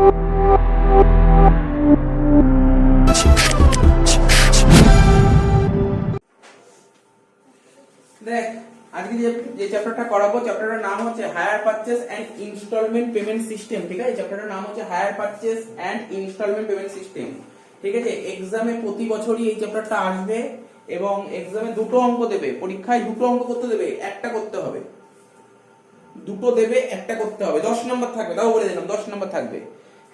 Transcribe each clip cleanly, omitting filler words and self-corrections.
দেখ আজকে যে চ্যাপ্টারটা করাবো চ্যাপ্টারটার নাম হচ্ছে hire purchase and instalment payment system. ঠিক আছে, চ্যাপ্টারটার নাম হচ্ছে hire purchase and instalment payment system. ঠিক আছে, এক্সামে প্রতি বছরই এই চ্যাপ্টারটা আসবে এবং এক্সামে দুটো অঙ্ক দেবে, পরীক্ষায় দুটো অঙ্ক করতে দেবে, একটা করতে হবে, দুটো দেবে একটা করতে হবে, 10 নম্বর থাকবে, তাও বলে দিলাম 10 নম্বর থাকবে।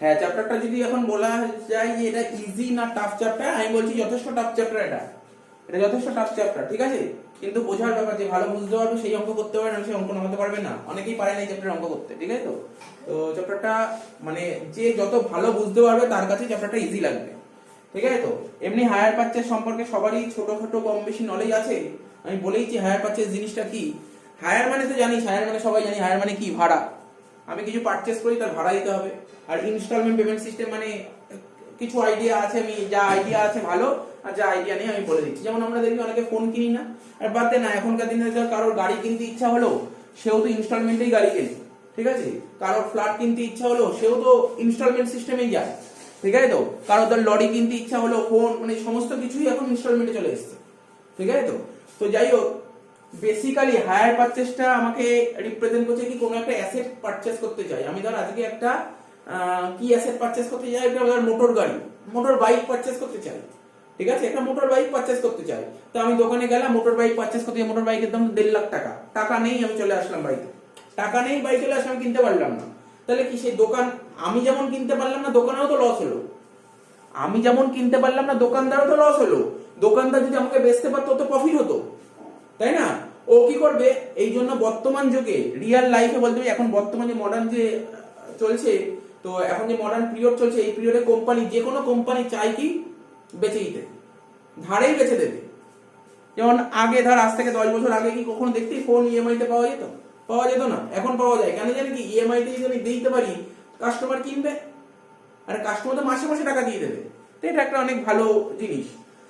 হ্যাঁ, চ্যাপ্টারটা যদি এখন বলা যায় যে এটা ইজি না টাফ চ্যাপ্টার, আমি বলছি যথেষ্ট টাফ চ্যাপ্টার, এটা যথেষ্ট টাফ চ্যাপ্টার। ঠিক আছে, কিন্তু বোঝার ব্যাপার, যে ভালো বুঝতে পারবে সেই অঙ্ক করতে পারবে না, সেই অঙ্ক নামাতে পারবে না, অনেকেই পারে না এই চ্যাপ্টার অঙ্ক করতে। ঠিক আছে, তো চ্যাপ্টারটা মানে যে যত ভালো বুঝতে পারবে তার কাছে চ্যাপ্টারটা ইজি লাগবে। ঠিক আছে, তো এমনি হায়ার পারচেজ সম্পর্কে সবারই ছোটখাটো কম বেশি নলেজ আছে। আমি বলেইছি হায়ার পারচেজ জিনিসটা কি। হায়ার মানে তো জানিস, হায়ার মানে সবাই জানি, হায়ার মানে কি, ভাড়া। আমি কিছু পারচেজ করি, তার ভাড়া দিতে হবে। আর ইনস্টলমেন্ট পেমেন্ট সিস্টেম মানে কিছু আইডিয়া আছে, আমি যা আইডিয়া আছে ভালো, আর যা আইডিয়া নেই আমি বলে দিচ্ছি। যেমন আমরা দেখি অনেকে ফোন কিনি না, আর বাদ দে না, এখনকার দিনে কারোর গাড়ি কিনতে ইচ্ছা হলো সেও তো ইনস্টলমেন্টেই গাড়ি কেনে। ঠিক আছে, কারোর ফ্ল্যাট কিনতে ইচ্ছা হলো সেও তো ইনস্টলমেন্ট সিস্টেমেই যায়। ঠিক আছে, তো কারোর তোর লরি কিনতে ইচ্ছা হলো, ফোন, মানে সমস্ত কিছুই এখন ইনস্টলমেন্টে চলে এসেছে। ঠিক আছে, তো যাই হোক, বেসিক্যালি হায়ার পারচেজটা আমাকে রিপ্রেজেন্ট করছে কি, কোনো একটা অ্যাসেট পারচেজ করতে চাই আমি। ধর আজকে একটা কি অ্যাসেট পারচেজ করতে চাই, একটা ধর মোটর গাড়ি, মোটর বাইক পারচেজ করতে চাই। ঠিক আছে, একটা মোটর বাইক পারচেজ করতে চাই, তো আমি দোকানে গেলাম, মোটর বাইক পারচেজ করতে, মোটর বাইকের দাম 1.5 লাখ টাকা। টাকা নেই, আমি চলে আসলাম বাড়িতে, টাকা নেই, বাড়ি চলে আসলাম, কিনতে পারলাম না। তাহলে কি সেই দোকান, আমি যেমন কিনতে পারলাম না, দোকানেও তো লস হলো। আমি যেমন কিনতে পারলাম না, দোকানদারও তো লস হলো। দোকানদার যদি আমাকে বেচতে পারতো তো প্রফিট হতো, তাই না? ও কি করবে, এই জন্য বর্তমান যুগে রিয়েল লাইফে বলতে হবে, এখন বর্তমান যে মডার্ন যে চলছে, তো এখন যে মডার্ন পিরিয়ড চলছে, এই পিরিয়ডে কোম্পানি, যে কোনো কোম্পানি চাই কি বেচে দিতে, ধারেই বেচে দেবে। যেমন আগে ধর আজ থেকে 10 বছর আগে কি কখনো দেখতে ফোন ইএমআই তে পাওয়া যেত? পাওয়া যেত না। এখন পাওয়া যায়, কেন জানি কি, ইএমআই তে যদি আমি দিতে পারি, কাস্টমার কিনবে, আর কাস্টমার তো মাসে মাসে টাকা দিয়ে দেবে। তো এটা একটা অনেক ভালো জিনিস,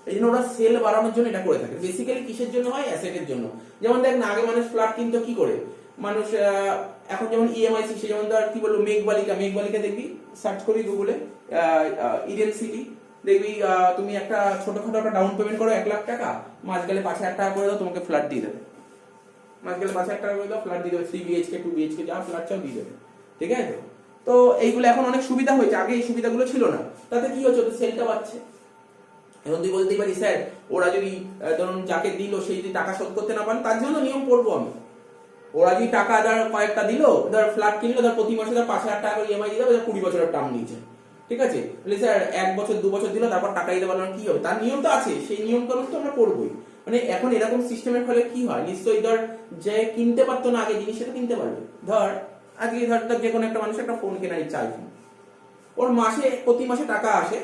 এই জন্য ওরা সেল বাড়ানোর জন্য এটা করে থাকে। বেসিক্যালি কিসের জন্য হয়? অ্যাসেটের জন্য। যেমন দেখ না, আগে মানুষ ফ্ল্যাট কিনতো কি করে, মানুষ এখন যেমন ইএমআই শিখছে, যেমন ধর কি বলবো, মেঘবালিকা দেখবি, সার্চ করি গুগলে, ইডেন সিটি, দেখবি তুমি একটা ছোটখাটো একটা ডাউন পেমেন্ট করো 1 লাখ টাকা, মাস গেলে 5,000 টাকা করে দাও, তোমাকে ফ্ল্যাট দিয়ে দেবে। মাস গেলে 5,000 টাকা করে দাও, ফ্ল্যাট দিয়ে দেবে, 3 বিএইচকে 2 বিএইচকে যা ফ্ল্যাট চাও দিয়ে দেবে। ঠিক আছে, তো এইগুলো এখন অনেক সুবিধা হয়েছে, আগে এই সুবিধাগুলো ছিল না। তাতে কি হচ্ছে, সেলটা বাড়ছে। এখন তুই বলতেই পারি, স্যার ওরা যদি ধরুন যাকে দিল সেই যদি টাকা শোধ করতে না পারেন, তার জন্য নিয়ম করবো আমি। ওরা যদি টাকা ধর কয়েকটা দিল, ধর ফ্ল্যাট কিনলো, ধর প্রতি মাসে ধর 5,000 টাকা করে ইএমআই দিতে হবে, 20 বছরের টার্ম নিয়েছে। ঠিক আছে, বলে স্যার 1 বছর 2 বছর দিল, তারপর টাকা দিতে পারলাম, কি হবে? তার নিয়ম তো আছে, সেই নিয়ম কানুন তো আমরা করবোই। মানে এখন এরকম সিস্টেমের ফলে কি হয়, নিশ্চয়ই ধর যে কিনতে পারতো না আগে জিনিস, সেটা কিনতে পারবে। ধর আজকে ধর যে কোনো একটা মানুষ একটা ফোন কেনার ইচ্ছা আছে, ওর মাসে প্রতি মাসে টাকা আসে,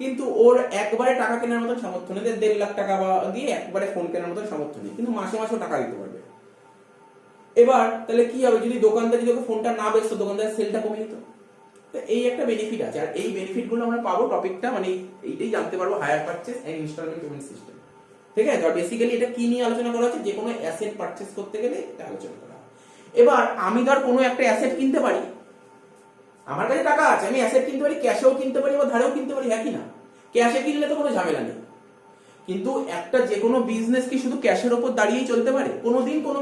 কিন্তু ওর একবারে টাকা কেনার মতন সামর্থ্য নেই, 1.5 লাখ টাকা দিয়ে একবারে ফোন কেনার মতন সামর্থ্য নেই, কিন্তু মাসে মাসেও টাকা দিতে পারবে। এবার তাহলে কি হবে, যদি দোকানদার যদি ফোনটা না বেচতো, দোকানদারের সেলটা কমে যেত। তো এই একটা বেনিফিট আছে, আর এই বেনিফিট গুলো আমরা পাবো, টপিকটা মানে এইটাই জানতে পারবো, hire purchase and instalment payment system. ঠিক আছে, আর বেসিক্যালি এটা কি নিয়ে আলোচনা করা হচ্ছে, যে কোনো অ্যাসেট পারচেজ করতে গেলে এটা আলোচনা করা। এবার আমি ধর কোনো একটা অ্যাসেট কিনতে পারি, আমার কাছে টাকা আছে, আমি অ্যাসেট কিনতে পারি, ক্যাশেও কিনতে পারি বা ধারেও কিনতে পারি, হ্যাঁ কি না? ক্যাশে কিনলে তো কোনো ঝামেলা নেই, কিন্তু একটা যে কোনো বিজনেস কি শুধু ক্যাশের উপর দাঁড়িয়েই চলতে পারে? কোনোদিন কোনো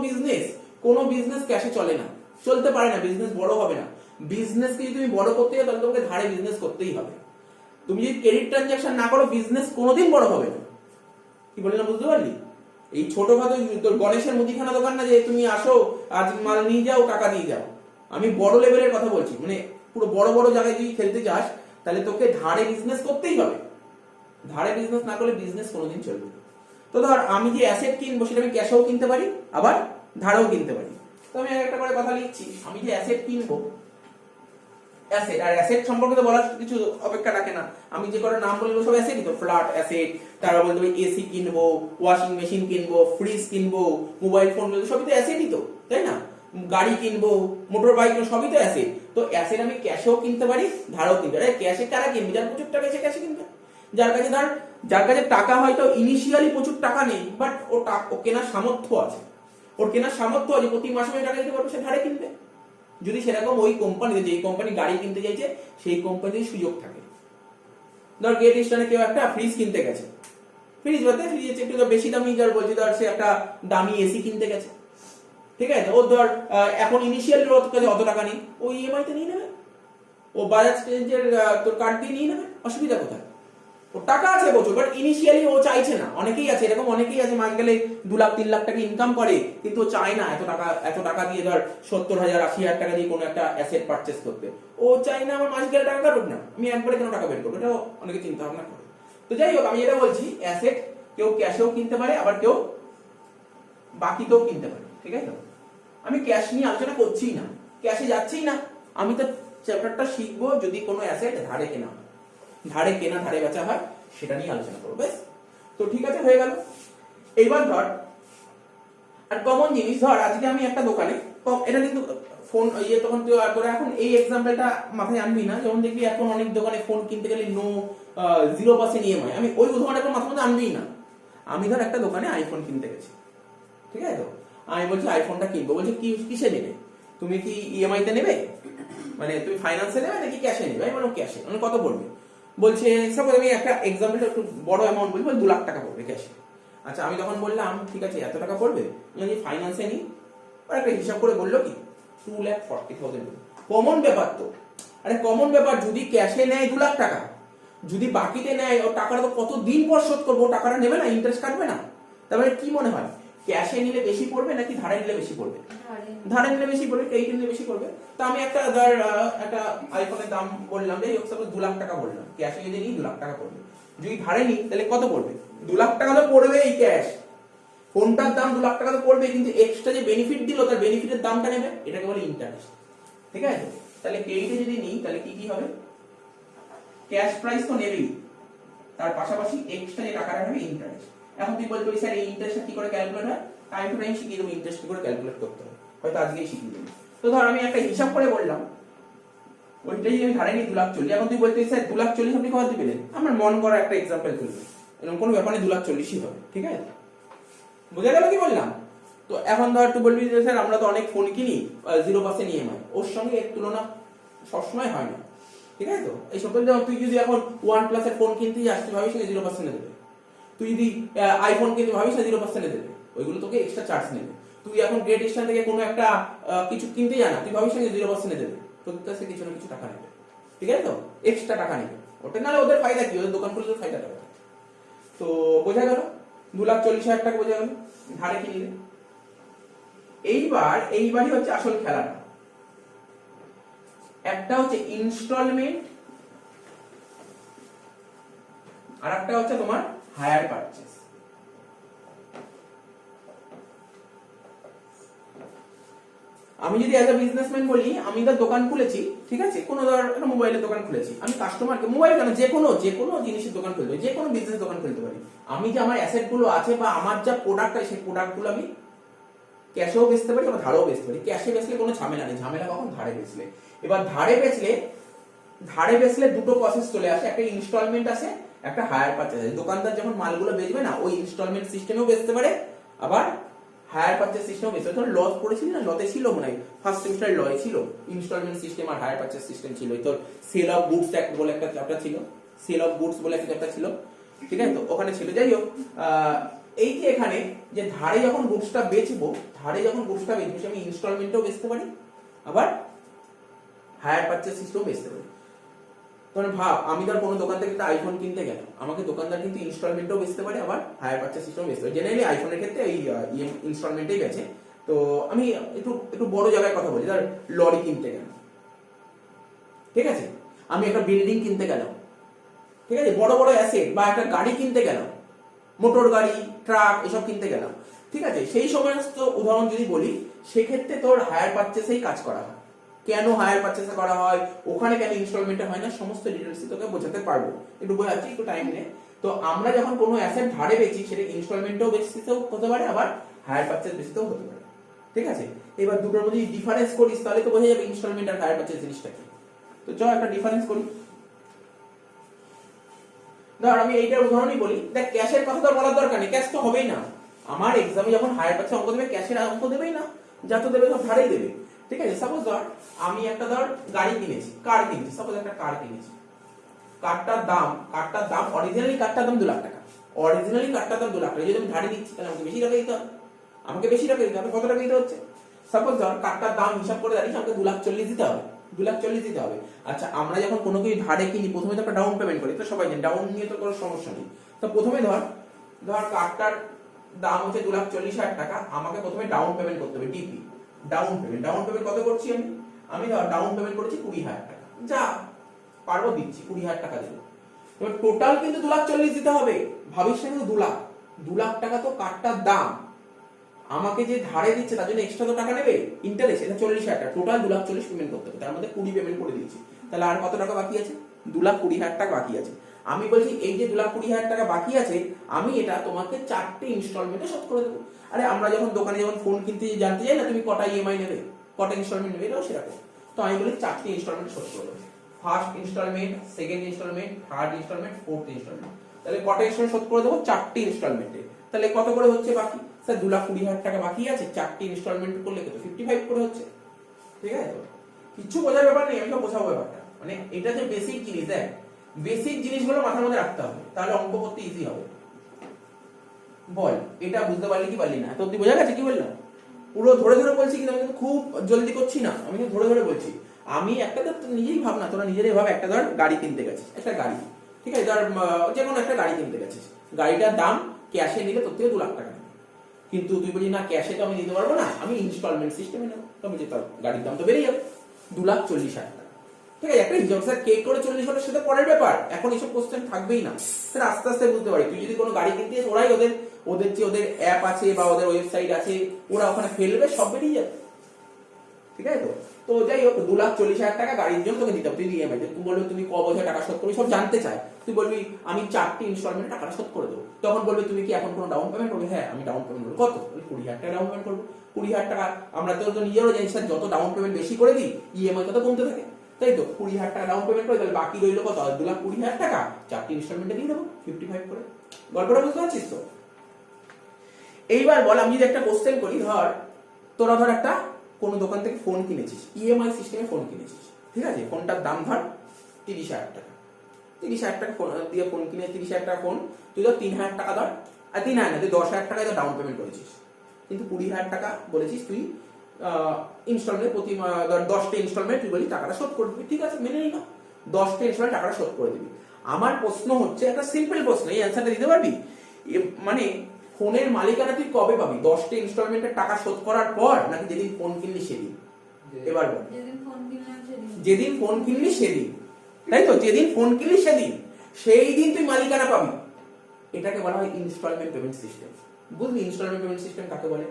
বিজনেস ক্যাশে চলে না, চলতে পারে না, বিজনেস বড় হবে না। বিজনেসকে যদি তুমি বড় করতে যাও, তাহলে তোমাকে ধারে বিজনেস করতেই হবে। তুমি যদি ক্রেডিট ট্রানজাকশন না করো, বিজনেস কোনোদিন বড় হবে না। কি বলি না, বুঝতে পারলি? এই ছোটখাটো তোর গণেশের মুদিখানা দোকান না, যে তুমি আসো আজ মাল নিয়ে যাও, টাকা দিয়ে যাও। আমি বড় লেভেলের কথা বলছি, মানে পুরো বড় বড় জায়গায় যদি খেলতে যাস, তাহলে তোকে ধারে বিজনেস করতেই হবে। ধারে বিজনেস না করলে বিজনেস কোনোদিন চলবে না। তো ধর আমি যে অ্যাসেট কিনবো, সেটা আমি ক্যাশেও কিনতে পারি, আবার ধারেও কিনতে পারি। তো আমি একটা করে কথা লিখছি, আমি যে অ্যাসেট কিনবো, অ্যাসেট, আর অ্যাসেট সম্পর্কে তো বলার কিছু অপেক্ষা রাখে না, আমি যে কটা নাম বলবো সব অ্যাসেটই তো। ফ্ল্যাট অ্যাসেট, তারপর বলতে হবে এসি কিনবো, ওয়াশিং মেশিন কিনবো, ফ্রিজ কিনবো, মোবাইল ফোন কিনবো, সবই তো অ্যাসেটই তো, তাই না? গাড়ি কিনবো, মোটর বাইক কিনবো, সবই তো অ্যাসেট। তো অ্যাসেট আমি ক্যাশেও কিনতে পারি, ধারেও কিনতে পারি। ক্যাশে কারা কিনবে? যার প্রচুর টাকা আছে ক্যাশে কিনবে। যার কাছে টাকা হয়তো ইনিশিয়ালি প্রচুর টাকা নেই, বাট ও কেনার সামর্থ্য আছে, প্রতি মাসে টাকা দিতে পারবে, সে ধারে কিনবে। যদি সেরকম ওই কোম্পানিতে, যে কোম্পানি গাড়ি কিনতে চাইছে সেই কোম্পানিতে সুযোগ থাকে। ধর গ্রেট ইস্টার্নে কেউ একটা ফ্রিজ কিনতে গেছে, ফ্রিজ বলতে ফ্রিজ একটু বেশি দামি, যার বলছি ধর সে একটা দামি এসি কিনতে গেছে, ঠিক আছে, ও ধর এখন ইনিশিয়াল অত টাকা নেই, ও ইএমআই তে নিয়ে নেবে, ও বাজাজ ফিন্যান্সের তোর কার্ড দিয়ে নিয়ে নেবে, অসুবিধা কোথায়? ওর টাকা আছে প্রচুর, বাট ইনিশিয়ালি ও চাইছে না। অনেকেই আছে এরকম, অনেকেই আছে মাস গেলে 2 লাখ 3 লাখ টাকা ইনকাম করে, কিন্তু ও চায় না এত টাকা দিয়ে ধর 70,000 80,000 টাকা দিয়ে কোনো একটা অ্যাসেট পারচেস করতে। ও চায় না আমার মাস গেলে টাকা কাটুক না, আমি একবারে কেন টাকা বের করবো, এটা অনেকে চিন্তা ভাবনা করে। তো যাই হোক, আমি এটা বলছি অ্যাসেট কেউ ক্যাশেও কিনতে পারে, আবার কেউ বাকিতেও কিনতে পারে, ঠিক আছে। আমি ক্যাশ নিয়ে আলোচনা করছি না, ক্যাশে যাচ্ছি না, আমি তো চ্যাপ্টারটা শিখবো যদি কোনো অ্যাসেট ধারে কেনা হয়, ধারে কেনা ধারে বেচা হয়, সেটা নিয়ে আলোচনা করবো, বেশ। তো ঠিক আছে, হয়ে গেল। এইবার ধর আর কমন জিনিস, ধর আজকে আমি একটা দোকানে, এটা কিন্তু ফোন ইয়ে, তখন তোরা এখন এই এক্সাম্পলটা মাথায় আনবি না, যেমন দেখবি এখন অনেক দোকানে ফোন কিনতে গেলে 0% ইএমআই, আমি ওই উদাহরণটা মাথার মধ্যে আনবি না। আমি ধর একটা দোকানে আইফোন কিনতে গেছি, ঠিক আছে, তো আমি বলছি আইফোনটা কিনবো, বলছি কিসে নেবে, তুমি কি ইএমআই তে নেবে, মানে তুমি ফাইন্যান্সে নেবে নাকি ক্যাশে নেবে? আমি বললাম ক্যাশে। মানে কত পড়বে? বলছে সাপোজ আমি একটা এক্সাম্পল একটু বড় অ্যামাউন্ট বলবো, 2 লাখ টাকা পড়বে ক্যাশে। আচ্ছা, আমি তখন বললাম ঠিক আছে এত টাকা পড়বে, আমি ফাইন্যান্সে নিই। আর একটা হিসাব করে বললো কি 2,40,000। কমন ব্যাপার তো, আরে কমন ব্যাপার, যদি ক্যাশে নেয় 2 লাখ টাকা, যদি বাকিতে নেয় ও টাকাটা তো কত দিন পর শোধ করবো, টাকাটা নেবে না, ইন্টারেস্ট কাটবে না। তারপরে কি মনে হয়, ক্যাশে নিলে বেশি পড়বে নাকি ধারে নিলে বেশি পড়বে? ধারে নিলে বেশি পড়বে, ক্রেডিটে নিলে বেশি পড়বে। তো আমি একটা ধর একটা আইফোনের দাম বললাম, যে সাপোজ 2 লাখ টাকা বললাম, ক্যাশে যদি নিই 2 লাখ টাকা পড়বে, যদি ধারে নিই তাহলে কত পড়বে? 2 লাখ টাকা তো পড়বে এই ক্যাশ, ফোনটার দাম 2 লাখ টাকা তো পড়বে, কিন্তু এক্সট্রা যে বেনিফিট দিল তার বেনিফিটের দামটা নেবে, এটাকে বলে ইন্টারেস্ট, ঠিক আছে। তাহলে ক্রেডিটে যদি নিই তাহলে কি কি হবে, ক্যাশ প্রাইস তো নেবেই, তার পাশাপাশি এক্সট্রা যে টাকাটা হবে ইন্টারেস্ট। এখন তুই বলবি স্যার এই ইন্টারেস্টটা কি করে ক্যালকুলেট হয়? টাইম টু টাইম শিখিয়ে দেবো ইন্টারেস্ট কি করে ক্যালকুলেট করতে হয়, হয়তো আজকেই শিখিয়ে দেবো। তো ধর আমি একটা হিসাব করে বললাম, ওইটাই আমি ধারে নিই 2,40,000। এখন তুই বলতে স্যার 2,40,000 আপনি কোথা থেকে পেলেন? আমার মন করা একটা এক্সাম্পল তুলবে, এরকম কোনো ব্যাপারে 2,40,000 হবে, ঠিক আছে, বুঝা গেল কি বললাম? তো এখন ধর তুই বলবি যে স্যার আমরা তো অনেক ফোন কিনি 0% ইএমআই, ওর সঙ্গে এর তুলনা সবসময় হয় না, ঠিক আছে। তো এই সকল, যেমন তুই যদি এখন OnePlus এর ফোন কিনতে যাস, তুই ভাবিস না 0% দেবে, তুই যদি আইফোন কিনতে ভাবিস না 0% দেবে, ওইগুলো তোকে এক্সট্রা চার্জ নেবে। তুই এখন গ্রেট ইস্টার্ন থেকে কোনো একটা কিছু কিনতে জানা, তুই ভাবিস না 0% দেবে, তোদের কাছে কিছু না কিছু টাকা নেবে, ঠিক আছে, তো এক্সট্রা টাকা নেবে। ওটা নাহলে ওদের ফায়দা কি, ওদের দোকান খুলে ফায়দা টাকা। তো বোঝা গেল 2,40,000 টাকা বোঝা গেল ধারে কিনলে। এইবারই হচ্ছে আসল খেলাটা, একটা হচ্ছে ইনস্টলমেন্ট আর একটা হচ্ছে তোমার হায়ার পারচেজ। আমি যদি অ্যাজ আ বিজনেসম্যান বলি, আমি তো দোকান খুলেছি, ঠিক আছে, কোনো ধর একটা মোবাইলের দোকান খুলেছি, আমি কাস্টমারকে, মোবাইল কেন, যে কোনো জিনিসের দোকান খুলতে পারি, যে কোনো বিজনেস দোকান খুলতে পারি। আমি যে আমার অ্যাসেট গুলো আছে বা আমার যা প্রোডাক্ট আছে সেই প্রোডাক্ট গুলো আমি ক্যাশেও বেচতে পারি, আবার ধারেও বেচতে পারি। ক্যাশে বেচলে কোনো ঝামেলা নেই, ঝামেলা কখন ধারে বেচলে। এবার ধারে বেচলে দুটো প্রসেস চলে আসে, একটা ইনস্টলমেন্ট আছে, একটা হায়ার পারচেজ আছে। দোকানদার যখন মালগুলো বেচবে না, ওই ইনস্টলমেন্ট সিস্টেমেও বেচতে পারে, আবার হায়ার পারচেজ সিস্টেমও বেচতে পারে। লস পড়েছিল না, লতে ছিল মনে হয় ফার্স্ট সেমিস্টারে লয় ছিল, ইনস্টলমেন্ট সিস্টেম আর হায়ার পারচেজ সিস্টেম ছিল। তোর সেল অফ গুডস বলে একটা চ্যাপ্টার ছিল, সেল অফ গুডস বলে একটা চ্যাপ্টার ছিল, ঠিক আছে, তো ওখানে ছিল। যাই হোক, এই যে এখানে যে ধারে যখন গুডসটা বেচবো, আমি ইনস্টলমেন্টও বেচতে পারি, আবার হায়ার পারচেজ সিস্টেমও বেচতে পারি। তখন ভাব, আমি ধর কোনো দোকান থেকে একটা আইফোন কিনতে গেলাম, আমাকে দোকানদার কিন্তু ইনস্টলমেন্টও বেচতে পারে, আবার হায়ার পারচেজ সিস্টেমও বেচতে পারে। জেনারেলি আইফোনের ক্ষেত্রে এই ইনস্টলমেন্টেই বেচে। তো আমি একটু বড় জায়গায় কথা বলি, ধর লরি কিনতে গেলাম, ঠিক আছে, আমি একটা বিল্ডিং কিনতে গেলাম, ঠিক আছে, বড় বড় অ্যাসেট, বা একটা গাড়ি কিনতে গেলাম, মোটর গাড়ি, ট্রাক, এসব কিনতে গেলাম, ঠিক আছে, সেই সমস্ত উদাহরণ যদি বলি, সেক্ষেত্রে তোর হায়ার পারচেসেই কাজ করা হয়। কেন হায়ার পারচেস করা হয়, ওখানে কেন ইনস্টলমেন্টে হয় না, সমস্ত ডিটেইলস তোকে বোঝাতে পারবো, একটু বোঝাচ্ছি, একটু টাইম নে। তো আমরা যখন কোনো অ্যাসেট ধারে বেচি, সেটা ইনস্টলমেন্টেও বেচতেও হতে পারে, আবার হায়ার পারচেস বেচতেও হতে পারে, ঠিক আছে। এবার দুটোর মধ্যে ডিফারেন্স করিস, তাহলে তো বোঝা যাবে ইনস্টলমেন্ট আর হায়ার পারচেস জিনিসটা কি। তো চল একটা ডিফারেন্স করি। ধর আমি এইটার উদাহরণই বলি, দেখ ক্যাশের কথা তো বলার দরকার নেই, ক্যাশ তো হবেই না। আমার এক্সামে যখন হায়ার পারচেস অঙ্ক দেবে, ক্যাশের অঙ্ক দেবেই না, যা তো দেবে সব ধারেই দেবে। ঠিক আছে? সাপোজ ধর আমি একটা ধর গাড়ি কিনেছি, কার কিনেছি, সাপোজ একটা কার কিনেছি, কারটার দাম অরিজিনালি কারটার দাম 2 লাখ টাকা, অরিজিনালি কারটার দাম 2 লাখ টাকা। যদি আমি ধারে দিচ্ছি তাহলে আমাকে বেশি টাকা দিতে হবে, আমাকে বেশি টাকা দিতে হবে। কত টাকা দিতে হচ্ছে? সাপোজ ধর কারটার দাম হিসাব করে দাঁড়িয়েছে আমাকে 2,40,000 দিতে হবে, 2,40,000 দিতে হবে। আচ্ছা, আমরা যখন কোনো কিছু ধারে কিনি প্রথমে তো একটা ডাউন পেমেন্ট করি, তো সবাই জানে ডাউন নিয়ে তো কোনো সমস্যা নেই। তো প্রথমে ধর কারটার দাম হচ্ছে 2,40,000 টাকা, আমাকে প্রথমে ডাউন পেমেন্ট করতে হবে, ডিপি ডাউন পেমেন্ট কত করছি আমি ধর ডাউন পেমেন্ট করেছি 20,000 টাকা, যা পারবো দিচ্ছি, 20,000 টাকা দেবো। এবার টোটাল কিন্তু 2,40,000 দিতে হবে, ভাবিস না কিন্তু 2 লাখ টাকা তো কারটার দাম, আমাকে যে ধারে দিচ্ছে তার জন্য এক্সট্রা তো টাকা নেবে, ইন্টারেস্ট, এটা 40,000 টাকা, টোটাল 2,40,000 পেমেন্ট করতে হবে, তার মধ্যে 20 পেমেন্ট করে দিয়েছি, তাহলে আর কত টাকা বাকি আছে? 2,20,000 টাকা বাকি আছে। আমি বলছি এই যে 2,20,000 টাকা বাকি আছে, আমি এটা তোমাকে 4টে ইনস্টলমেন্টে শোধ করে দেবো। আরে আমরা যখন দোকানে যখন ফোন কিনতে জানতে যাই না তুমি কটা ইএমআই নেবে, কটা ইনস্টলমেন্ট নেবে, এটাও সেরকম। তো আমি বলি 4টে ইনস্টলমেন্ট শোধ করে দেবো, first instalment, second instalment, third instalment, fourth instalment. তাহলে কটা ইনস্টলমেন্ট শোধ করে দেবো? 4টে ইনস্টলমেন্টে। তাহলে কত করে হচ্ছে বাকি? স্যার 2,20,000 টাকা বাকি আছে, 4টে ইনস্টলমেন্ট করলে কত? 55 করে হচ্ছে। ঠিক আছে? তো কিছু বোঝার ব্যাপার নেই, আমি সব বোঝাবো ব্যাপারটা, মানে এটা যে বেসিক জিনিস, দেখ বেসিক জিনিসগুলো মাথার মধ্যে রাখতে হবে, তাহলে অঙ্ক করতে ইজি হবে। বল এটা বুঝতে পারলি কি পারলি না? তো তুই বোঝা গেছে কি বললাম? পুরো ধরে ধরে বলছি, কিন্তু আমি কিন্তু খুব জলদি করছি না, আমি কিন্তু ধরে ধরে বলছি। আমি একটা ধর নিজেই ভাব না, তোরা নিজেরাই ভাব, একটা ধর গাড়ি কিনতে গেছিস, একটা গাড়ি, ঠিক আছে, ধর যে কোনো একটা গাড়ি কিনতে গেছিস, গাড়িটার দাম ক্যাশে নিলে তোর থেকে 2 লাখ টাকা নেবে, কিন্তু তুই বলি না ক্যাশে তো আমি দিতে পারবো না, আমি ইনস্টলমেন্ট সিস্টেমে নেবো। তো বলছি তার গাড়ির দাম তো বেড়ে যাবে 2,40,000 টাকা। ঠিক আছে, একটা হিসাব, স্যার কে করে 40 হলে সেটা পরের ব্যাপার, এখন এইসব কোশ্চেন থাকবেই না। স্যার আস্তে আস্তে বুঝতে পারি, তুই যদি কোনো গাড়ি কিনতে যাস, ওরাই ওদের যে ওদের অ্যাপ আছে বা ওদের ওয়েবসাইট আছে, ওরা ওখানে ফেলবে, সব বেরিয়ে যাবে। ঠিক আছে? তো তো যাই হোক, 2,40,000 টাকা গাড়ির জন্য তোকে দিতে হবে, তুই ইএমআই, তুই বলবি তুমি ক বছর টাকা শোধ করবি, সব জানতে চায়, তুই বলবি আমি 4টে ইনস্টলমেন্টে টাকা শোধ করে দেবো। তখন বলবি তুমি কি এখন কোনো ডাউন পেমেন্ট করবে? হ্যাঁ আমি ডাউন পেমেন্ট করবো। কত? 20,000 টাকা ডাউন পেমেন্ট করবো। 20,000 টাকা আমরা তো নিজেরও জানি, স্যার যত ডাউন পেমেন্ট বেশি করে দিই ইএমআই তত কমতে থাকে, তাই তো? 20,000 টাকা ডাউন পেমেন্ট করে, তাহলে বাকি রইলো কত? 2,20,000 টাকা, 4টে ইনস্টলমেন্টে দিয়ে দেবো 55 করে। গল্পটা বুঝতে পারছিস তো? এইবার বল, আমি যদি একটা কোশ্চেন করি, তোরা একটা কোনো দোকান থেকে ফোন কিনেছিস, ইএমআই সিস্টেমে ফোন কিনেছিস, ঠিক আছে, ফোনটার দাম 30,000 টাকা, 30,000 টাকা ফোন দিয়ে ফোন কিনে, 30,000 টাকা ফোন, তুই 3,000 টাকা ধর, আর 3,000 না, তুই 10,000 টাকা ডাউন পেমেন্ট করেছিস, কিন্তু 20,000 টাকা বলেছিস তুই ইনস্টলমেন্ট, প্রতি ধর 10টে ইনস্টলমেন্ট তুই বলি টাকাটা শোধ করে দিবি। ঠিক আছে, মেনে নিলাম 10টে ইনস্টলমেন্ট টাকাটা শোধ করে দিবি। আমার প্রশ্ন হচ্ছে, একটা সিম্পল প্রশ্ন, এই অ্যান্সারটা দিতে পারবি? মানে ফোনের মালিকানা তুই কবে পাবি? 10টে ইনস্টলমেন্টের টাকা শোধ করার পর, নাকি যেদিন ফোন কিনলি সেদিন? এবার বল। যেদিন ফোন কিনলি সেদিন, তাই তো? যেদিন ফোন কিনলি সেদিন, সেই দিন তুই মালিকানা পাবি। এটাকে বলা হয় ইনস্টলমেন্ট পেমেন্ট সিস্টেম। বুঝলি ইনস্টলমেন্ট পেমেন্ট সিস্টেম কাকে বলে?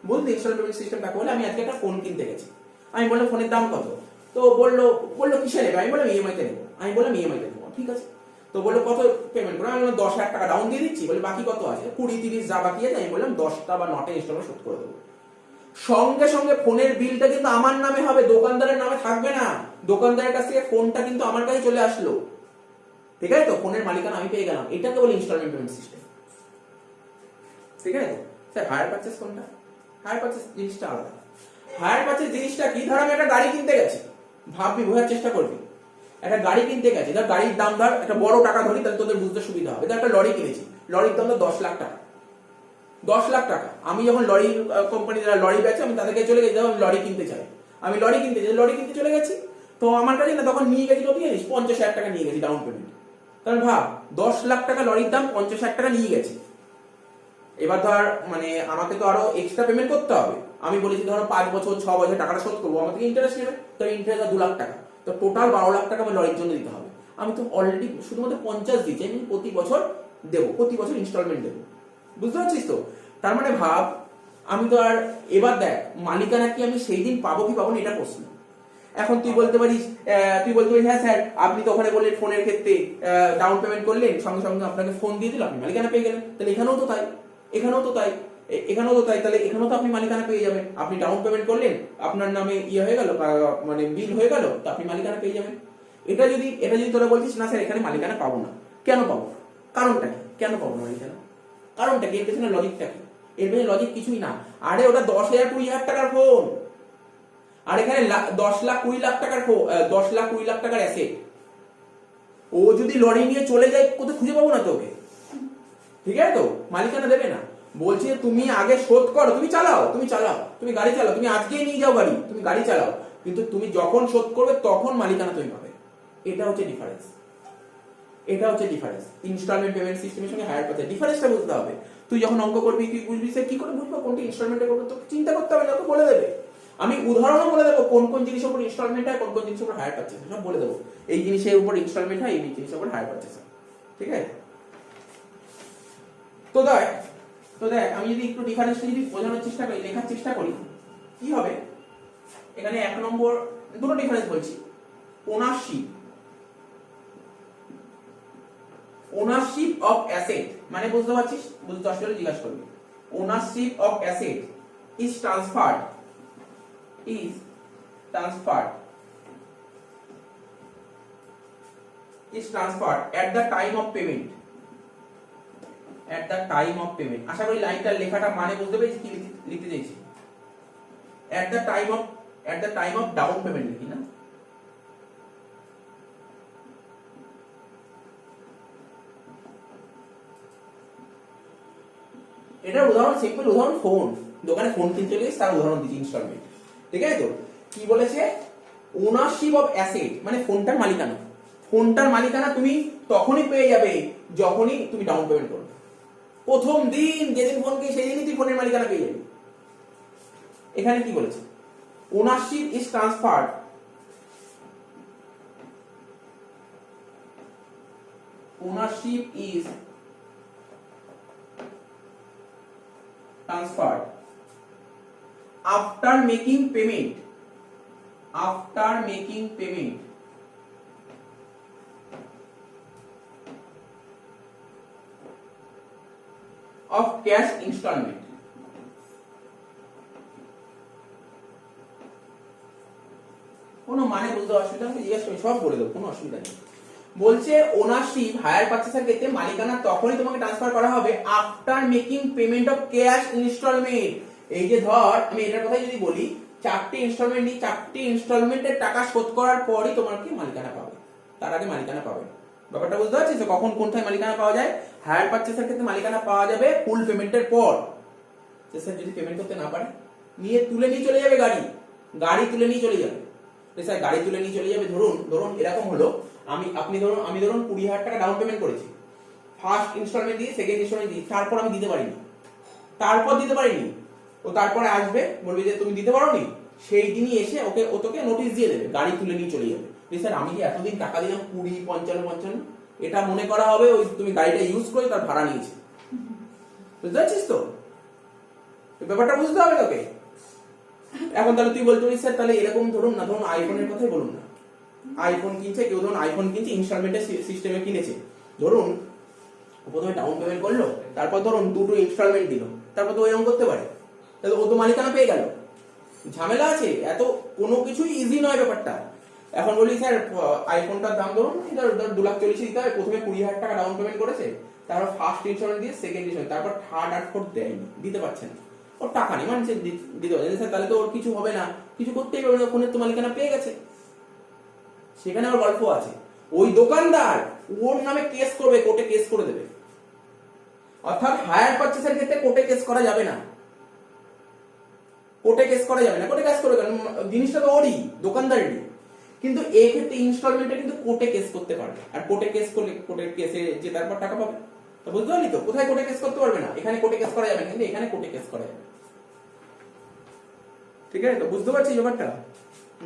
বুঝলি ইনস্টলমেন্ট পেমেন্ট সিস্টেম কাকে বলে? আমি আজকে একটা ফোন কিনতে গেছি, আমি বললাম ফোনের দাম কত, তো বললো কিসে নেবে, আমি বললাম ইএমআই তে নেবো, আমি বললাম ইএমআই তে নেবো, ঠিক আছে। তো বললো কত পেমেন্ট করবো, আমি বললাম 10,000 টাকা ডাউন দিয়ে দিচ্ছি, বলে বাকি কত আছে? 20-30 যা বাকি আছে, আমি বললাম 10টা বা 9টে ইনস্টলমেন্ট শোধ করে দেবো। সঙ্গে সঙ্গে ফোনের বিলটা কিন্তু আমার নামে হবে, দোকানদারের নামে থাকবে না। দোকানদারের কাছ থেকে ফোনটা কিন্তু আমার কাছে চলে আসলো, ঠিক আছে তো? ফোনের মালিকানা আমি পেয়ে গেলাম, এটাকে বলে ইনস্টলমেন্ট পেমেন্ট সিস্টেম। ঠিক আছে? স্যার হায়ার পারচেজ কোনটা? হায়ার পারচেজ জিনিসটা আলাদা। হায়ার পারচেজ জিনিসটা কি? ধর আমি একটা গাড়ি কিনতে গেছি, ভাববি, বোঝার চেষ্টা করবি, একটা গাড়ি কিনতে গেছি, ধর গাড়ির দাম ধর একটা বড় টাকা ধরি, তাহলে তোদের বুঝতে সুবিধা হবে। ধর একটা লরি কিনেছি, লরির দাম 10 লাখ টাকা, 10 লাখ টাকা। আমি যখন লরি কোম্পানি যারা লরি বেচে, আমি তাদেরকে চলে গেছি, আমি লরি কিনতে চাই, আমি লরি কিনতে চলে গেছি, তো আমার কাছে না তখন নিয়ে গেছি, কত জানিস? 50,000 টাকা নিয়ে গেছি ডাউন পেমেন্ট। তাহলে ভাব, 10 লাখ টাকা লরির দাম, 50,000 টাকা নিয়ে গেছি। এবার ধর মানে আমাকে তো আরো এক্সট্রা পেমেন্ট করতে হবে। আমি বলেছি ধরো 5 বছর 6 বছর টাকাটা শোধ করবো, আমার থেকে ইন্টারেস্ট নেবে, তো ইন্টারেস্ট 2 লাখ টাকা, তো টোটাল 12 লাখ টাকা আমার লরির জন্য দিতে হবে। আমি তো অলরেডি শুধুমাত্র 50 দিচ্ছি, আমি প্রতি বছর দেবো, প্রতি বছর ইনস্টলমেন্ট দেবো। বুঝতে পারছিস তো? তার মানে ভাব, আমি তো আর, এবার দেখ মালিকানা কি আমি সেই দিন পাবো কি পাবো না, এটা প্রশ্ন। এখন তুই বলতে পারিস হ্যাঁ স্যার আপনি তো ওখানে বললেন ফোনের ক্ষেত্রে ডাউন পেমেন্ট করলেন, সঙ্গে সঙ্গে আপনাকে ফোন দিয়ে দিল, আপনি মালিকানা পেয়ে গেলেন। তাহলে এখানেও তো তাই, তাহলে এখানেও তো আপনি মালিকানা পেয়ে যাবেন। আপনি ডাউন পেমেন্ট করলেন, আপনার নামে ইয়ে হয়ে গেল, মানে বিল হয়ে গেল, তো আপনি মালিকানা পেয়ে যাবেন। এটা যদি তোরা বলছিস না স্যার এখানে মালিকানা পাবো না, কেন পাবো? কারণটা কি? কেন পাবো না মালিকানা? কারণটা কি? এর পেছনে লজিকটা কি? এর পেছনে লজিক কিছুই না। আরে ওটা 10,000 20,000 টাকার ফোন, আর এখানে 10 লাখ 20 লাখ টাকার অ্যাসেট, ও যদি লরি নিয়ে চলে যায় কোথায় খুঁজে পাবো না তোকে, ঠিক আছে তো, মালিকানা দেবে না। বলছে তুমি আগে শোধ করো, তুমি চালাও, তুমি গাড়ি চালাও, তুমি আজকেই নিয়ে যাও গাড়ি, তুমি গাড়ি চালাও, কিন্তু তুমি যখন শোধ করবে তখন মালিকানা তুমি পাবে। এটা হচ্ছে ডিফারেন্স, ইনস্টলমেন্ট পেমেন্ট সিস্টেমের সঙ্গে হায়ার পারচেজ ডিফারেন্সটা বুঝতে হবে। তুই যখন অঙ্ক করবি কি বুঝবি, সে কি করে বুঝবো কোনটা ইনস্টলমেন্টে করবো, তো চিন্তা করতে হবে না, তো বলে দেবে। আমি উদাহরণও বলে দেবো কোন কোন জিনিসের উপর ইনস্টলমেন্ট হয়, কোন কোন জিনিসের উপর হায়ার পারচেজ হয়, সব বলে দেবো। এই জিনিসের উপর ইনস্টলমেন্ট হয়, এই জিনিসের উপর হায়ার পারচেজ হয়, ঠিক আছে। তো দেখ আমি যদি একটু ডিফারেন্সটা যদি বোঝানোর চেষ্টা করি, লেখার চেষ্টা করি, কি হবে এখানে 1 নম্বর দুটো ডিফারেন্স বলছি। ওনারশিপ অফ অ্যাসেট মানে বুঝতে পারছিস, বুঝতে আসলে জিজ্ঞাসা করবি। Ownership of asset is transferred at the time of payment, আশা করি লাইনটার লেখাটা মানে বুঝতে পেরেছি কি লিখতে চাইছি। at the time of down payment লিখি না, এটা উদাহরণ, সিম্পল উদাহরণ, ফোন দোকানে ফোন কিনতে গেলে তার উদাহরণ দিচ্ছি ইনস্টলমেন্ট, ঠিক আছে তো। কি বলেছে, ওনারশিপ অফ অ্যাসেট মানে ফোনটার মালিকানা তুমি তখনই পেয়ে যাবে যখনই তুমি ডাউন পেমেন্ট করবে। প্রথম দিন যেদিন ফোন কিনে সেই দিনই তুই ফোনের মালিকানা পেয়ে যাবি। এখানে কি বলেছে, ownership is transferred after making payment of cash installment। কোনো মানে বুঝতে অসুবিধা হলে জিজ্ঞাসা করি, সব বলে দেবো, কোনো অসুবিধা নেই। বলছে ওনারশিপ হায়ার পারচেজার ক্ষেত্রে মালিকানা তখনই তোমাকে ট্রান্সফার করা হবে after making payment of cash instalment. এই যে ধর আমি এটার কথাই যদি বলি, 4টে ইনস্টলমেন্ট নিই, 4টে ইনস্টলমেন্টের টাকা শোধ করার পরই তোমার কি মালিকানা পাবে, তার আগে মালিকানা পাবে। ব্যাপারটা বুঝতে পারছিস তো, কখন কোনটায় মালিকানা পাওয়া যায়? হায়ার পারচেজার ক্ষেত্রে মালিকানা পাওয়া যাবে ফুল পেমেন্টের পর। স্যার যদি পেমেন্ট করতে না পারে, তুলে নিয়ে চলে যাবে গাড়ি তুলে নিয়ে চলে যাবে। স্যার গাড়ি তুলে নিয়ে চলে যাবে, ধরুন এরকম হলো, আমি ধরুন 20,000 টাকা ডাউন পেমেন্ট করেছি, ফার্স্ট ইনস্টলমেন্ট দিয়ে, সেকেন্ড ইনস্টলমেন্ট দিয়ে, তারপর আমি দিতে পারিনি, ও তারপরে আসবে বলবে যে তুমি দিতে পারোনি, সেই দিনই এসে ও তোকে নোটিশ দিয়ে দেবে, গাড়ি তুলে নিয়ে চলে যাবে। স্যার আমি যে এতদিন টাকা দিলাম 20, 55, 55, এটা মনে করা হবে ওই তুমি গাড়িটা ইউজ করে তার ভাড়া নিয়েছে। বুঝতে পারছিস তো, ব্যাপারটা বুঝতে হবে তোকে। এখন তাহলে তুই বলতে পারিস স্যার তাহলে এরকম ধরুন আইফোনের কথাই বলুন না, আইফোন কিনছে কেউ, আইফোন কিনছে ইনস্টলমেন্টের সিস্টেমে কিনেছে, ধরুন প্রথমে ডাউন পেমেন্ট করলো, তারপর ধরুন 2টো ইনস্টলমেন্ট দিল, তারপর তো এরকম করতে পারে, তাহলে ও তো মালিকানা পেয়ে গেল। ঝামেলা আছে, এত কোনো কিছুই ইজি নয় ব্যাপারটা। এখন বলি স্যার আইফোনটার দাম ধরুন 2,40,000 দিতে হবে, প্রথমে 20,000 টাকা ডাউন পেমেন্ট করেছে, তারপর ফার্স্ট ইনস্টলমেন্ট দিয়ে, সেকেন্ড ইনস্টলমেন্ট, তারপর থার্ড আর ফোর্থ দেয়নি, দিতে পারছে না, ওর টাকা নেই, মানছে দিতে পারছে স্যার, তাহলে তো ওর কিছু হবে না, কিছু করতেই পারবে না, ফোনের তো মালিকানা পেয়ে গেছে। সেখানে আবার গল্প আছে, ওই দোকানদার ওর নামে কেস করবে, কোর্টে কেস করে দেবে। অর্থাৎ হায়ার পারচেজের ক্ষেত্রে কোর্টে কেস করা যাবে না, কোর্টে কেস করবে কারণ জিনিসটা তো ওরই, দোকানদারেরই। কিন্তু এই ক্ষেত্রে ইনস্টলমেন্টে কিন্তু কোর্টে কেস করতে পারবে, আর কোর্টে কেস করলে কোর্টের কেসে যে তারপর টাকা পাবে। তো বুঝতে পারলি তো, কোথায় কোর্টে কেস করতে পারবে না, এখানে কোর্টে কেস করা যাবে না, কিন্তু এখানে কোর্টে কেস করা যাবে। ঠিক আছে তো, বুঝতে পারছিস ব্যাপারটা?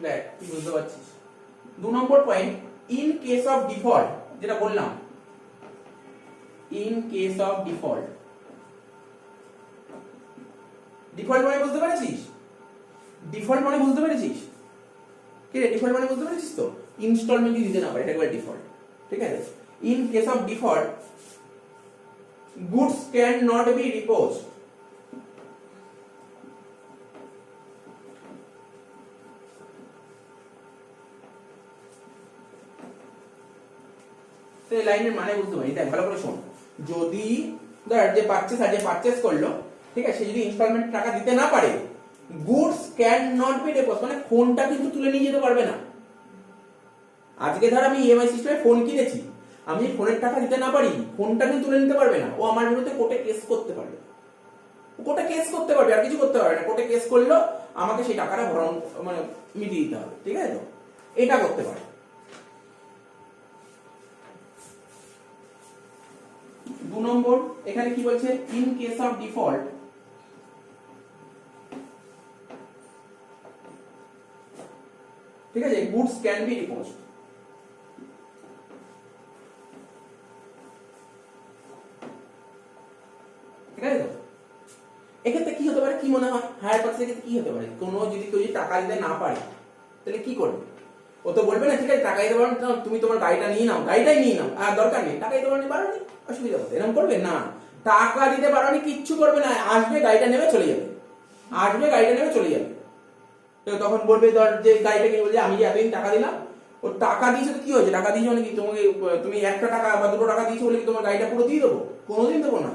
দেখ তুই বুঝতে পারছিস। 2 number point, in case of default, যেটা বললাম in case of default, default মানে বুঝতে পেরেছিস? ডিফল্ট মানে বুঝতে পেরেছিস কি রে? ডিফল্ট মানে বুঝতে পেরেছিস তো, ইনস্টলমেন্ট দিতে না পারে, এটা একবার ডিফল্ট। ঠিক আছে, in case of default goods can not be repossessed, এই লাইনের মানে বুঝতে পারি। দেখ ভালো করে শোন, যদি ধর যে পারচেজ করলো, ঠিক আছে, সে যদি ইনস্টলমেন্ট টাকা দিতে না পারে, গুডস ক্যান নট বি ডিপোজ, মানে ফোনটা কিন্তু তুলে নিয়ে যেতে পারবে না। আজকে ধর আমি ইএমআই সিস্টেমে ফোন কিনেছি, আমি ফোনের টাকা দিতে না পারি, ফোনটা কিন্তু তুলে নিতে পারবে না। ও আমার বিরুদ্ধে কোর্টে কেস করতে পারবে, কোর্টে কেস করতে পারবে, আর কিছু করতে পারবে না। কোর্টে কেস করলেও আমাকে সেই টাকাটা ভরণ মানে মিটিয়ে দিতে হবে, ঠিক আছে? তো এটা করতে পারে। 2 নম্বর এখানে কি বলছে, ইন কেস অফ ডিফল্ট ঠিক আছে, গুডস ক্যান বি ডিপোজড। ঠিক আছে? এক্ষেত্রে কি হতে পারে, কি মনে হয় হায়ার পারচেজের ক্ষেত্রে কি হতে পারে? কোনো যদি কেউ টাকা দিতে না পারে তাহলে কি করবে? ও তো বলবে না ঠিক আছে টাকা দিতে পারো না, তুমি তোমার গাড়িটা নিয়ে নাও, গাড়িটাই নিয়ে নাও, আর দরকার নেই, টাকা দিতে পারো নি, অসুবিধা হচ্ছে, এরকম করবে না। টাকা দিতে পারো নি, কিচ্ছু করবে না, আসবে গাড়িটা নেমে চলে যাবে, আসবে গাড়িটা নেমে চলে যাবে। তো তখন বলবে ধর যে গাড়িটা কিনে, বলছে আমি যে এতদিন টাকা দিলাম, ও টাকা দিয়েছে তো কি হয়েছে, টাকা দিয়েছে মানে কি তোমাকে, তুমি 1 টাকা বা 2 টাকা দিয়েছো বলে কি তোমার গাড়িটা পুরো দিয়ে দেবো? কোনোদিন দেবো না।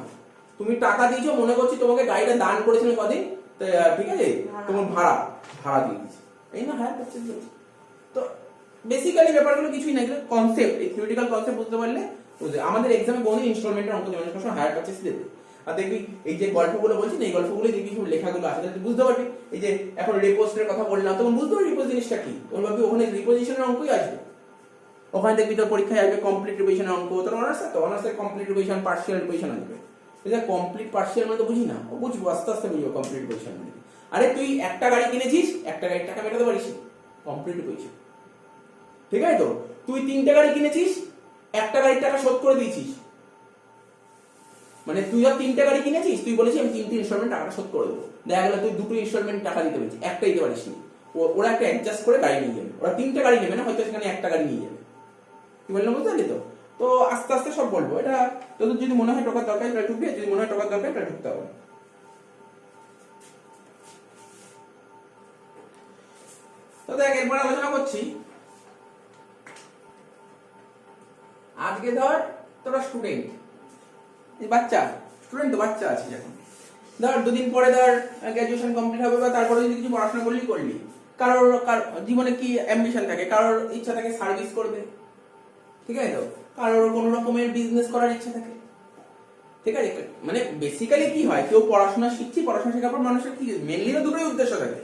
তুমি টাকা দিয়েছো, মনে করছি তোমাকে গাড়িটা দান করেছিলেন কদিন, ঠিক আছে, তোমার ভাড়া ভাড়া দিয়ে দিচ্ছে, এই না হায়ার পারচেজ হচ্ছে। তো বেসিক্যালি ব্যাপারগুলো কিছুই না, এগুলো কনসেপ্ট, এই থিওরিটিক্যাল কনসেপ্ট বুঝতে পারলে আমাদের এক্সামে কোনো ইনস্টলমেন্টের অঙ্ক দেবে না, হায়ার পারচেজ দেবে। আর দেখবি এই যে গল্পগুলো বলছি না, এই গল্পগুলো দেখবি সব লেখাগুলো আছে, তুই বুঝতে পারবি। এই যে এখন রিপোজিশনের কথা বললাম, তখন বুঝতে পারবি রিপোজ জিনিসটা কি, তখন ভাববি ওখানে রিপোজিশনের অঙ্কই আসবে। ওখানে দেখবি তোর পরীক্ষায় আসবে কমপ্লিট রিভিশনের অঙ্ক, তোর অনার্স তো অনার্সের কমপ্লিট রিভিশন, পার্শিয়াল রিভিশন আসবে। এটা কমপ্লিট পার্শিয়াল মানে তো বুঝি না, ও বুঝবো আস্তে আস্তে বুঝবো কমপ্লিট রিভিশন মানে। আরে তুই একটা গাড়ি কিনেছিস, একটা গাড়ির টাকা মেটাতে পারিস, কমপ্লিট রিভিশন। ঠিক আছে? তো তুই 3টে গাড়ি কিনেছিস, একটা গাড়ির টাকা শোধ করে দিয়েছিস, মানে তুই আর 3টে গাড়ি কিনেছিস, তুই বলেছিস আমি 3টে ইনস্টলমেন্ট টাকা শোধ করে দেবো, দেখা গেল তুই 2টো ইনস্টলমেন্ট টাকা দিতে পেরেছিস, একটা দিতে পারিস নি, ওরা একটা অ্যাডজাস্ট করে গাড়ি নিয়ে যাবে, ওরা 3টে গাড়ি নেবে না, হয়তো সেখানে একটা গাড়ি নিয়ে যাবে। কি বললাম বুঝতে পারলি? তো তো আস্তে আস্তে সব বলবো, এটা তোদের যদি মনে হয় টাকার দরকার তাহলে ঢুকবি, যদি মনে হয় টাকার দরকার তাহলে ঢুকতে হবে। তো দেখ একবার আলোচনা করছি, আজকে ধর তোরা স্টুডেন্ট, বাচ্চা স্টুডেন্ট তো বাচ্চা আছিস এখন, ধর 2 দিন পরে ধর গ্রাজুয়েশন কমপ্লিট হবে, বা তারপরে যদি কিছু পড়াশোনা করলি, কারোর জীবনে কি অ্যাম্বিশন থাকে, কারোর ইচ্ছা থাকে সার্ভিস করবে, ঠিক আছে? তো কারোর কোনো রকমের বিজনেস করার ইচ্ছা থাকে, ঠিক আছে? মানে বেসিক্যালি কি হয়, কেউ পড়াশোনা শিখছি, পড়াশোনা শেখার পর মানুষের কি মেনলি তো দুটোই উদ্দেশ্য থাকে,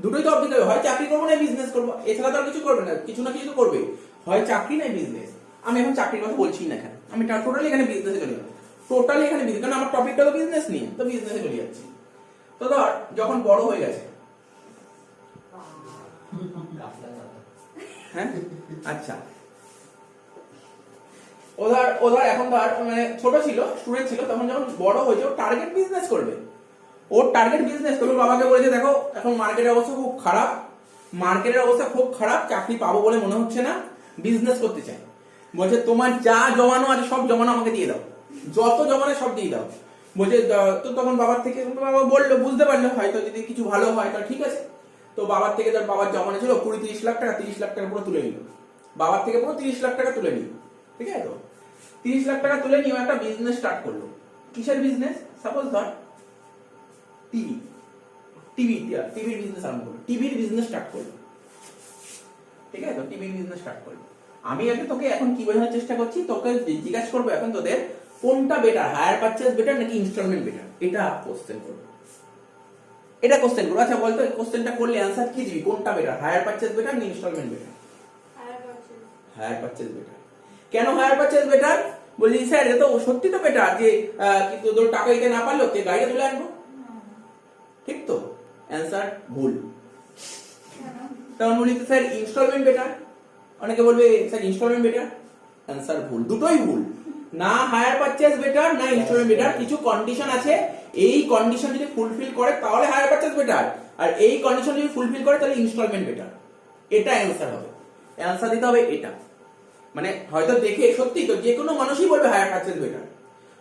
দুটোই তো অবজেক্টিভ, হয় চাকরি করবো না বিজনেস করবো, এছাড়া তো আর কিছু করবে না, কিছু না কিছু তো করবে, হয় চাকরি না বিজনেস। আমি এখন চাকরির কথা বলছি না এখানে, আমি টোটালি এখানে বিজনেসে চলে যাবো, টোটালি এখানে বিজনেস, কারণ আমার টপিকটা তো বিজনেস নিয়ে, তো বিজনেসে চলে যাচ্ছি। তো ধর যখন বড় হয়ে গেছে, হ্যাঁ আচ্ছা, ওধর এখন ধর মানে ছোট ছিল, স্টুডেন্ট ছিল, তখন যখন বড় হয়েছে ও টার্গেট বিজনেস করবে, ওর টার্গেট বিজনেস করবে। বাবাকে বলেছে দেখো এখন মার্কেটের অবস্থা খুব খারাপ, মার্কেটের অবস্থা খুব খারাপ, চাকরি পাবো বলে মনে হচ্ছে না, বিজনেস করতে চাই। বলছে তোমার যা জমানো আছে সব জমানো আমাকে দিয়ে দাও, যত জমানো সব দিয়ে দাও। বলছে তো তখন বাবার থেকে, বাবা বললো, বুঝতে পারলো হয়তো যদি কিছু ভালো হয় তাহলে ঠিক আছে। তো বাবার থেকে ধর বাবার জমানো ছিল 20-30 লাখ টাকা, 30 লাখ টাকা পুরো তুলে নিল, বাবার থেকে পুরো 30 লাখ টাকা তুলে নিল, ঠিক আছে? তো 30 লাখ টাকা তুলে নিয়ে একটা বিজনেস স্টার্ট করলো। কিসের বিজনেস? সাপোজ ধর টিভির বিজনেস আরম্ভ করলো, টিভির বিজনেস স্টার্ট করলো, ঠিক আছে? তো টিভির বিজনেস স্টার্ট করলো। আমি আগে তোকে এখন কি বোঝানোর চেষ্টা করছি, তোকে জিজ্ঞাসা করবো এখন তোদের কোনটা বেটার, হায়ার পারচেজ বেটার নাকি ইনস্টলমেন্ট বেটার, এটা কোশ্চেন করবো, এটা কোশ্চেন করবো। আচ্ছা বলতো কোশ্চেনটা করলে অ্যান্সার কি দিবি, কোনটা বেটার, হায়ার পারচেজ বেটার না instalment better? Hire purchase better. কেন হায়ার পারচেজ বেটার? বলছি স্যার এটা তো সত্যি তো বেটার, যে কিন্তু তোর টাকা দিতে না পারলো তে গাড়িটা তুলে আনবো, ঠিক তো? অ্যান্সার ভুল। তখন বলি স্যার ইনস্টলমেন্ট বেটার, অনেকে বলবে স্যার ইনস্টলমেন্ট বেটার, অ্যান্সার ভুল, দুটোই ভুল। না হায়ার পারচেজ বেটার না ইনস্টলমেন্ট বেটার, কিছু কন্ডিশন আছে, এই কন্ডিশন যদি ফুলফিল করে তাহলে হায়ার পারচেজ বেটার, আর এই কন্ডিশন যদি ফুলফিল করে তাহলে ইনস্টলমেন্ট বেটার। এটা অ্যান্সার হবে, অ্যান্সার দিতে হবে এটা। মানে হয়তো দেখে সত্যি তো যে কোনো মানুষই বলবে হায়ার পারচেজ বেটার,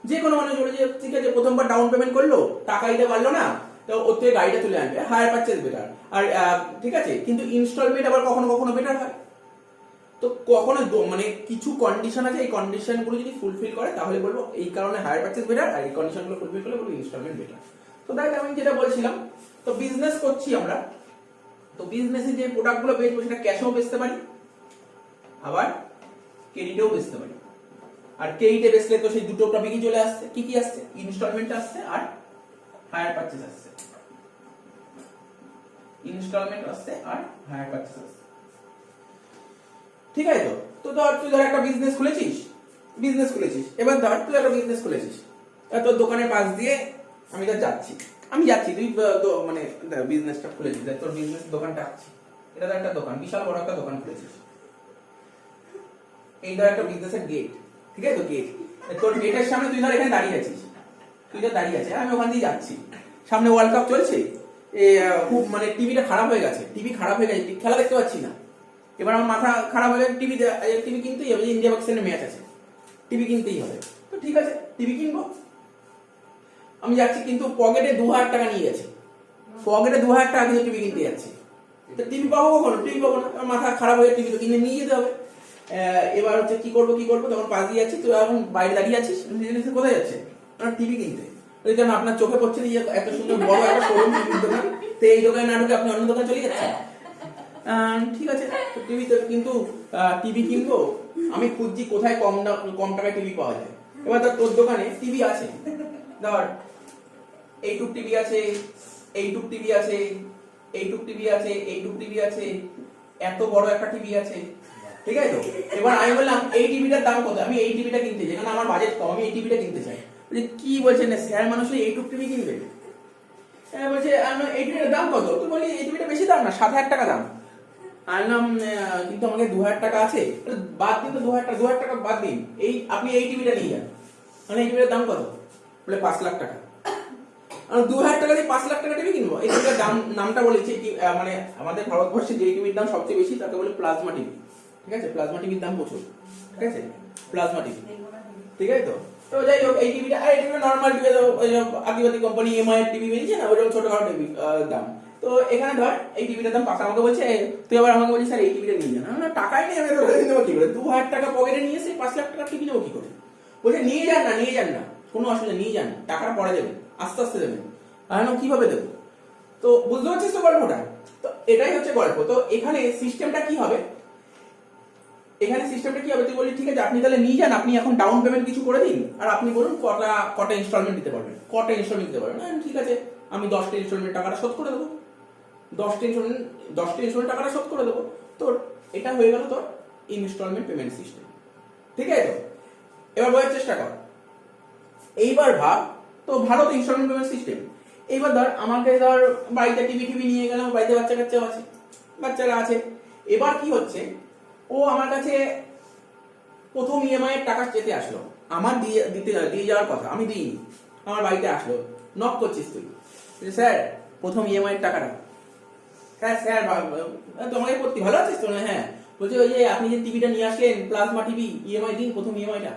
যে কোনো মানুষ বলে যে ঠিক আছে প্রথমবার ডাউন পেমেন্ট করলো, টাকা দিতে পারলো না, তো ওর থেকে গাড়িটা তুলে আনবে, হায়ার পারচেজ বেটার। আর ঠিক আছে, কিন্তু ইনস্টলমেন্ট আবার কখনো কখনো বেটার হয়। তো কখনো মানে কিছু কন্ডিশন আছে, এই কন্ডিশন গুলো যদি ফুলফিল করে তাহলে বলবো এই কারণে হায়ার পারচেজ বেটার, আর এই কন্ডিশন গুলো ফুলফিল করলে বলবো ইনস্টলমেন্ট বেটার। তো দেখ আমি যেটা বলছিলাম, তো বিজনেস করছি আমরা, তো বিজনেসে যে প্রোডাক্টগুলো বেচবো সেটা ক্যাশেও বেচতে পারি, আবার ক্রেডিটেও বেচতে পারি। আর ক্রেডিটে বেচলে তো সেই দুটো টপিকই চলে আসছে, কি কি আসছে, ইনস্টলমেন্ট আসছে আর হায়ার পারচেজ আসছে, ইনস্টলমেন্ট আসছে আর হায়ার পারচেজ আসছে। ঠিক আছে? তো তো ধর তুই ধর একটা বিজনেস খুলেছিস, এবার ধর তুই একটা বিজনেস খুলেছিস, তোর দোকানের পাশ দিয়ে আমি তো যাচ্ছি, তুই মানে বিজনেসটা খুলেছিস, তোর বিজনেস দোকানটা আছে, এটা তো একটা দোকান, বিশাল বড় একটা দোকান খুলেছিস, এই ধর একটা বিজনেসের গেট, ঠিক আছে? তো গেট, তোর গেটের সামনে তুই ধর এখানে দাঁড়িয়ে আছিস, আমি ওখান দিয়ে যাচ্ছি, সামনে ওয়ার্ল্ড কাপ চলছে, খুব মানে টিভিটা খারাপ হয়ে গেছে, খেলা দেখতে পাচ্ছি না, এবার আমার মাথা খারাপ হয়ে গেছে, টিভি কিনতেই হবে, ইন্ডিয়া পাকিস্তানের ম্যাচ আছে, টিভি কিনতেই হবে, তো ঠিক আছে টিভি কিনবো। আমি যাচ্ছি কিন্তু পকেটে 2000 টাকা নিয়ে গেছে, কিন্তু টিভি কিনতে যাচ্ছি, তো টিভি পাবো কখনো? টিভি পাবো না, আমার মাথা খারাপ হয়ে টিভি তো কিনে নিয়ে যেতে হবে। এবার হচ্ছে কি করবো তখন পাশ দিয়ে যাচ্ছি, তুই এখন বাইরে দাঁড়িয়ে আছিস, কোথায় যাচ্ছে? টিভি কিনতে। যেমন আপনার চোখে পড়ছে যে এত সুন্দর বড় একটা শোরুম টিভির দোকান, তো এই দোকানে না ঢুকে আপনি অন্য দোকানে চলে যাচ্ছেন, ঠিক আছে? টিভিতে কিন্তু টিভি কিনবো, আমি খুঁজছি কোথায় কম টাকায় টিভি পাওয়া যায়। এবার ধর তোর দোকানে টিভি আছে, ধর এইটুক টিভি আছে, এইটুক টিভি আছে, এইটুক টিভি আছে, এইটুক টিভি আছে, এত বড় একটা টিভি আছে, ঠিক আছে? তো এবার আমি বললাম এই টিভিটার দাম কত, আমি এই টিভিটা কিনতে চাই, কারণ আমার বাজেট কম, আমি এই টিভিটা কিনতে চাই। বলছি কি বলছেন না স্যার, মানুষ এইটুক টিভি কিনবে? বলছে এই টিভিটার দাম কত? তো বলি এই টিভিটা বেশি দাম না, 7000 টাকা দাম। আনলাম, কিন্তু আমাকে 2000 টাকা আছে, বাদ দিন তো 2000 টাকা বাদ দিন, আপনি এই টিভিটা নিয়ে যান। মানে এই টিভিটার দাম কত? বলে 5 লাখ টাকা। 2000 টাকা দিয়ে 5 লাখ টাকা টিভি কিনবো? এই টিভিটার নামটা বলেছি, মানে আমাদের ভারতবর্ষে যে টিভির দাম সবচেয়ে বেশি তাকে বলে প্লাজমা টিভি, ঠিক আছে? প্লাজমা টিভির দাম প্রচুর, ঠিক আছে? প্লাজমা টিভি, ঠিক আছে? তো যাই হোক, এই টিভিটা নর্মাল টিভি, ওই আদিবাসী কোম্পানি এমআই এর টিভি বেরিয়েছে না, ওইরকম ছোটখাটো টিভি দাম। তো এখানে ধর এই টিভিটার দাম 5, আমাকে বলছে, তুই আবার আমাকে বলছিস স্যার এই টিভিটা নিয়ে যান। না টাকাই নেই, আমি নেবো কি করে? 2000 টাকা পকেটে নিয়ে এসে 5 লাখ টাকা টিভি নেবো কি করে? বলছে নিয়ে যান না, কোনো অসুবিধা, নিয়ে যান, টাকাটা পরে দেবেন, আস্তে আস্তে দেবেন। কিভাবে দেবো? তো বুঝতে পারছিস তো গল্পটা? তো এটাই হচ্ছে গল্প। তো এখানে সিস্টেমটা কি হবে, তুই বলি ঠিক আছে আপনি তাহলে নিয়ে যান, আপনি এখন ডাউন পেমেন্ট কিছু করে দিন, আর আপনি বলুন কটা ইনস্টলমেন্ট দিতে পারবেন, ঠিক আছে আমি 10টা ইনস্টলমেন্ট টাকাটা শোধ করে দেবো, 10টা ইনস্টলমেন্ট টাকাটা শোধ করে দেবো। তোর এটা হয়ে গেল তোর ইনস্টলমেন্ট পেমেন্ট সিস্টেম, ঠিক আছে? তো এবার বোঝার চেষ্টা কর, এইবার ভাব তো ভালো তো ইনস্টলমেন্ট পেমেন্ট সিস্টেম। এইবার ধর আমাকে বাড়িতে টিভি নিয়ে গেলাম, বাড়িতে বাচ্চারা আছে, এবার কি হচ্ছে, ও আমার কাছে প্রথম ইএমআই এর টাকা চেতে আসলো, আমার দিয়ে যাওয়ার কথা, আমি দিইনি, আমার বাড়িতে আসলো, নক করছিস তুই, স্যার প্রথম ইএমআই এর টাকাটা। হ্যাঁ স্যার, তোমাকে পড়তে ভালো আছিস তো? হ্যাঁ। বলছে ওই যে আপনি যে টিভিটা নিয়ে আসলেন প্লাজমা টিভি, ইএমআই দিন, প্রথম ইএমআইটা।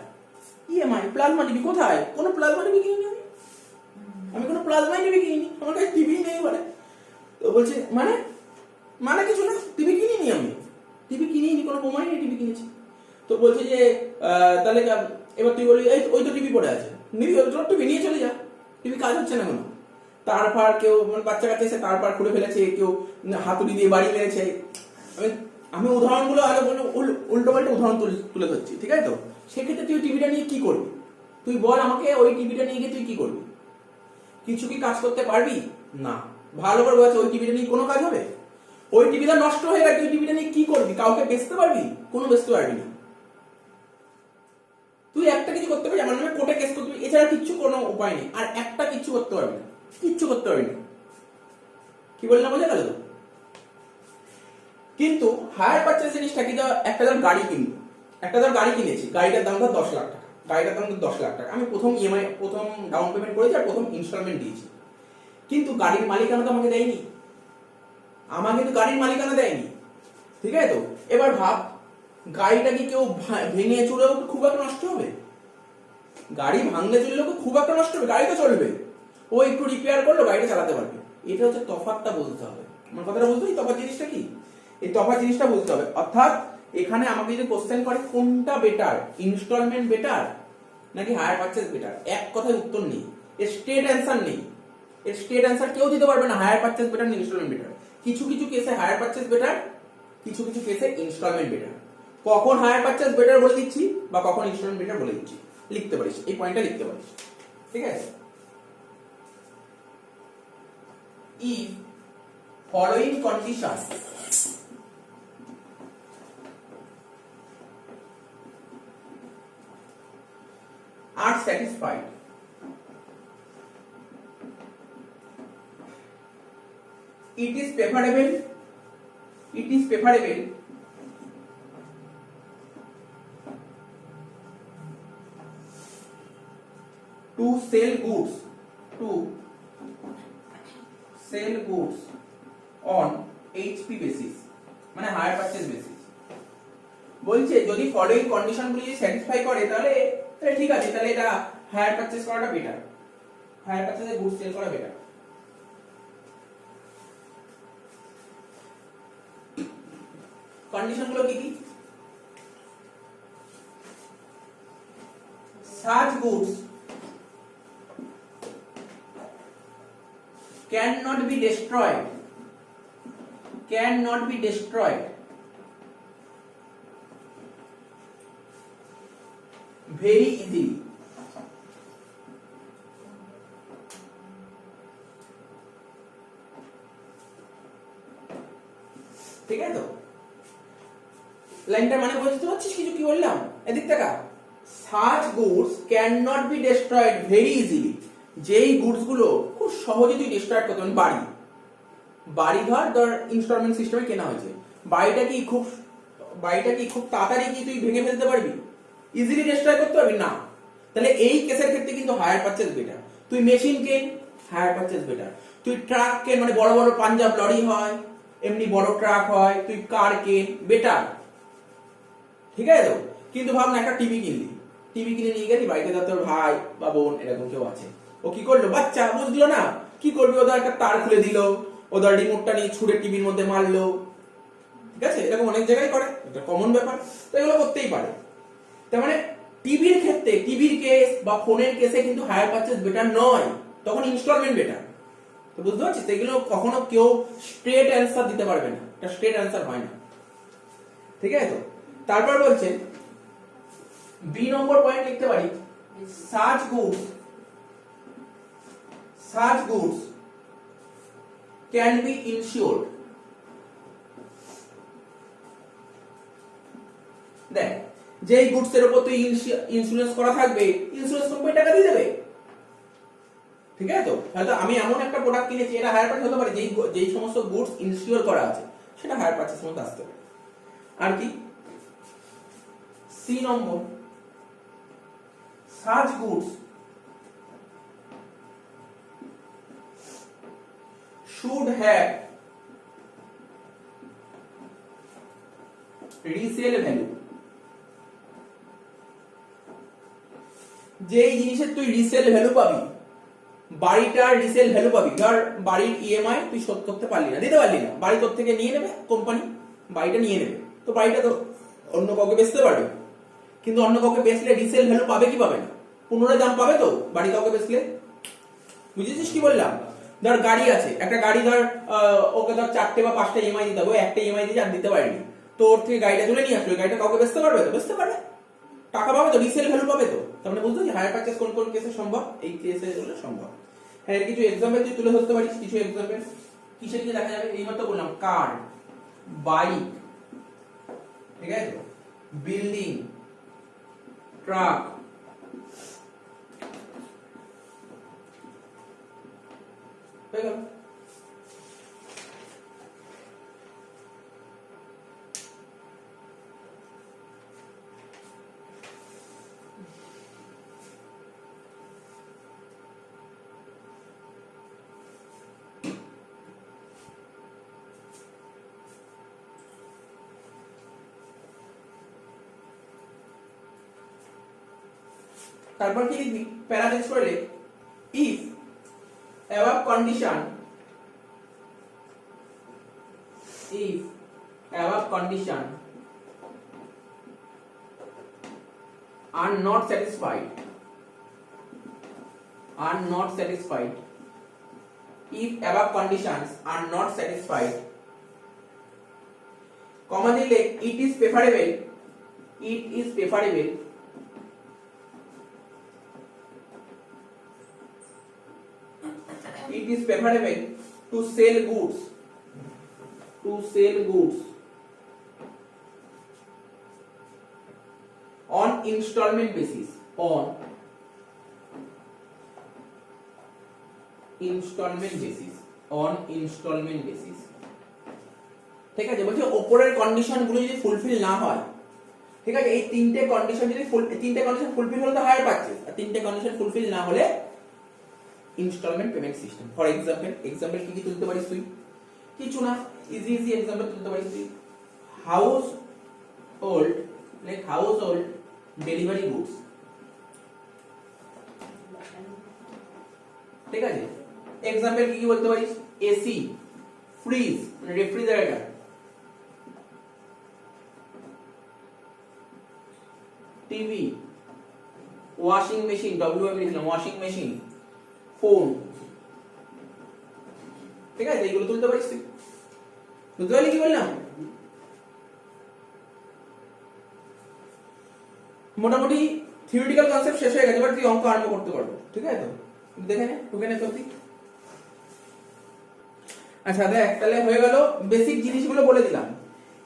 ইএমআই প্লাজমা টিভি কোথায়? কোনো প্লাজমা টিভি কিনিনি আমি কোনো প্লাজমা টিভি কিনিনি, আমার কাছে টিভি নেই। বলে তো বলছে মানে কিছু না, টিভি কিনিনি, আমি টিভি কিনিনি, কোনো প্রমাণ নেই টিভি কিনেছি। তো বলছে যে তাহলে এবার তুই বলি ওই তো টিভি পড়ে আছে, নিবি তোর টিভি নিয়ে চলে যা, টিভি কাজ হচ্ছে না কোনো। তারপর কেউ বাচ্চা কাছে এসে তারপর খুলে ফেলেছে, কেউ হাতুড়ি দিয়ে বাড়ি মেরেছে। আমি উদাহরণগুলো আরো উল্টো পাল্টা উদাহরণ তুলে ধরছি, ঠিক আছে? তো সেক্ষেত্রে তুই টিভিটা নিয়ে কি করবি? তুই বল আমাকে, ওই টিভিটা নিয়ে গিয়ে তুই কি করবি? কিছু কি কাজ করতে পারবি না? ভালো করে বলছে, ওই টিভিটা নিয়ে কোনো কাজ হবে? ওই টিভিটা নষ্ট হয়ে গেছে, তুই টিভিটা নিয়ে কি করবি? কাউকে বেচতে পারবি? কোনো বেচতে পারবি না। তুই একটা কিছু করতে পারবি, আমার নামে কোর্টে কেস করতে পারবি, এছাড়া কিচ্ছু কোনো উপায় নেই। আর একটা কিচ্ছু করতে পারবি না, কি বললাম বোঝা গেল? কিন্তু হায়ার পারচেজ জিনিসটা কি, একটা গাড়ি কিনবো, গাড়ি কিনেছি, গাড়িটার দাম 10 লাখ টাকা, আমি প্রথম ইএমআই, প্রথম ডাউন পেমেন্ট করেছি আর প্রথম ইনস্টলমেন্ট দিয়েছি, কিন্তু গাড়ির মালিকানা তো আমাকে দেয়নি, ঠিক আছে? তো এবার ভাব, গাড়িটা কি কেউ ভেঙে চুরেও খুব একটা নষ্ট হবে? গাড়ি ভাঙলে চললেও খুব একটা নষ্ট হবে? গাড়ি তো চলবে, ও একটু রিপেয়ার করলো, গাড়িটা চালাতে পারবে। এটা হচ্ছে তফাৎটা বুঝতে হবে। আমার কথাটা বুঝতে হবে, তফাৎ জিনিসটা কি, এই তফাৎ জিনিসটা বুঝতে হবে। অর্থাৎ এখানে আমাকে যদি কোশ্চেন করে কোনটা বেটার, ইনস্টলমেন্ট বেটার নাকি হায়ার পারচেজ বেটার, এক কথায় উত্তর নেই, এর স্ট্রেট অ্যান্সার নেই। এর স্ট্রেট অ্যান্সার কেউ দিতে পারবে না, হায়ার পারচেজ বেটার না ইনস্টলমেন্ট বেটার। কিছু কিছু কেসে হায়ার পারচেজ বেটার, কিছু কিছু কেসে ইনস্টলমেন্ট বেটার। কখন হায়ার পারচেজ বেটার বলে দিচ্ছি বা কখন ইনস্টলমেন্ট বেটার বলে দিচ্ছি, লিখতে পারিস, এই পয়েন্টটা লিখতে পারিস, ঠিক আছে। if following conditions are satisfied, it is preferable to sell goods on HP basis, মানে হায়ার পারচেজ বেসিস। বলছে যদি ফলোইং কন্ডিশন গুলি স্যাটিসফাই করে তাহলে ঠিক আছে, তাহলে এটা হায়ার পারচেজ করাটা বেটার, হায়ার পারচেজে গুডস সেল করা বেটার। কন্ডিশন গুলো কি কি? such goods cannot be destroyed very easily, ঠিক আছে তো? লাইনটা মানে বুঝতে পারছিস কিছু কি বললাম? এদিক দেখা, such goods cannot be destroyed very easily, যেই গুডস গুলো খুব সহজে তুই ডিস্ট্রয় করতে পারবি। বাড়ি ধর ইনস্টলমেন্ট সিস্টেমে কেনা হয়েছে, বাড়িটা কি খুব তাড়াতাড়ি কি তুই ভেঙে ফেলতে পারবি, ইজিলি ডিস্ট্রয় করতে পারবি না? তাহলে এই কেসের ক্ষেত্রে কিন্তু হায়ার পারচেজ বেটার। তুই মেশিন কেন, হায়ার পারচেজ বেটার। তুই ট্রাক কেন, মানে বড় বড় পাঞ্জাব লরি হয়, এমনি বড় ট্রাক হয়, তুই কার কেন, বেটার, ঠিক আছে তো? কিন্তু ভাব না, একটা টিভি কিনে নিয়ে গেলি বাড়িতে, তোর ভাই বা বোন এরকম কেউ আছে, ও কি করলো, বাচ্চা বুঝলো না কি করবি, ওদের একটা তার খুলে দিল, ওদের রিমোটটা নিয়ে ছুঁড়ে টিভির মধ্যে মারলো, ঠিক আছে? এরকম অনেক জায়গায় করে, এটা কমন ব্যাপার, তো এগুলো করতেই পারে। তার মানে টিভির ক্ষেত্রে, টিভির কেস বা ফোনের কেসে কিন্তু হায়ার পারচেজ বেটার নয়, তখন ইনস্টলমেন্ট বেটার। তো বুঝতে পারছিস, এগুলো কখনো কেউ স্ট্রেট অ্যান্সার দিতে পারবে না, এটা স্ট্রেট অ্যান্সার হয় না, ঠিক আছে তো? তারপর বলছে বি নম্বর পয়েন্ট লিখতে পারি, such goods can be insured। দেখ, যেই গুডস এর উপর তুই ইন্স্যুরেন্স করা থাকবে, ইন্স্যুরেন্স কোম্পানি টাকা দিয়ে দেবে, ঠিক আছে তো? হয়তো আমি এমন একটা প্রোডাক্ট কিনেছি, এটা হায়ার পারচেজ হতে পারে, যেই সমস্ত গুডস ইনসিওর করা আছে সেটা হায়ার পারচেজ মধ্যে আসতে পারে। আর কি, C number, such goods should have resale value। যেই জিনিসের তুই রিসেল ভ্যালু পাবি, বাড়িটার রিসেল ভ্যালু পাবি, ধর বাড়ির ইএমআই তুই শোধ করতে পারলি না, দিতে পারলি না, বাড়ি তোর থেকে নিয়ে নেবে কোম্পানি, বাড়িটা নিয়ে নেবে, তো বাড়িটা তো অন্য কাউকে বেচতে পারবে, কিন্তু অন্য কাউকে বেচলে রিসেল ভ্যালু পাবে কি পাবে না, পুনরায় দাম পাবে তো বাড়ি কাউকে বেচলে। বুঝেছিস কি বললাম? ধর গাড়ি আছে, একটা গাড়ি ধর ওকে ধর 4টে বা 5টে ইএমআই দিতে হবে, একটা ইএমআই দিয়ে আর দিতে পারেনি, তো ওর থেকে গাড়িটা তুলে নিয়ে আসলো, গাড়িটা কাউকে বেচতে পারবে তো? বেচতে পারবে, টাকা পাবে তো, রিসেল ভ্যালু পাবে তো। তার মানে বুঝতে পারছিস হায়ার পারচেজ কোন কোন কেসে সম্ভব, এই কেসে হলে সম্ভব। হ্যাঁ, এর কিছু एग्जांपल তুই তুলে ধরতে পারিস, কিছু एग्जांपल কিসে কি দেখা যাবে? এইবার তো বললাম কার, বাইক, ঠিক আছে, বিল্ডিং, ট্রাক, হয়ে গেল। তারপর কি লিখবি, প্যারাগ্রাফ করে if above condition are not satisfied, if above conditions are not satisfied কমা দিলে it is preferable, it is preferable it is preferable to sell goods, to sell goods on installment basis, on installment basis, on installment basis। ঠিক আছে, বলছে উপরের condition গুলো যদি fulfil না হয়, ঠিক আছে, এই তিনটে কন্ডিশন যদি তিনটে কন্ডিশন ফুলফিল হলে তো হায়ার পারচেজ, আর তিনটে কন্ডিশন ফুলফিল না হলে instalment payment system. For example কি কি তুলতে পারিস তুই? কিছু না, ইজি এক্সাম্পল তুলতে পারিস তুই। House hold, like house hold delivery goods, ঠিক আছে। এক্সাম্পল কি কি বলতে পারিস? এসি, ফ্রিজ মানে রেফ্রিজারেটর, টিভি, ওয়াশিং মেশিন, ডব্লিউএম লিখলাম, ওয়াশিং মেশিন, ফোন, ঠিক আছে, এইগুলো তুলতে পারিস তুই। বুঝতে পারলি কি বললাম? মোটামুটি থিওরিটিক্যাল কনসেপ্ট শেষ হয়ে গেছে, এবার তুই অঙ্ক আরম্ভ করতে পারবো, ঠিক আছে তো? দেখে নে, টুকে নে তো তুই। আচ্ছা দেখ, তাহলে হয়ে গেল, বেসিক জিনিসগুলো বলে দিলাম।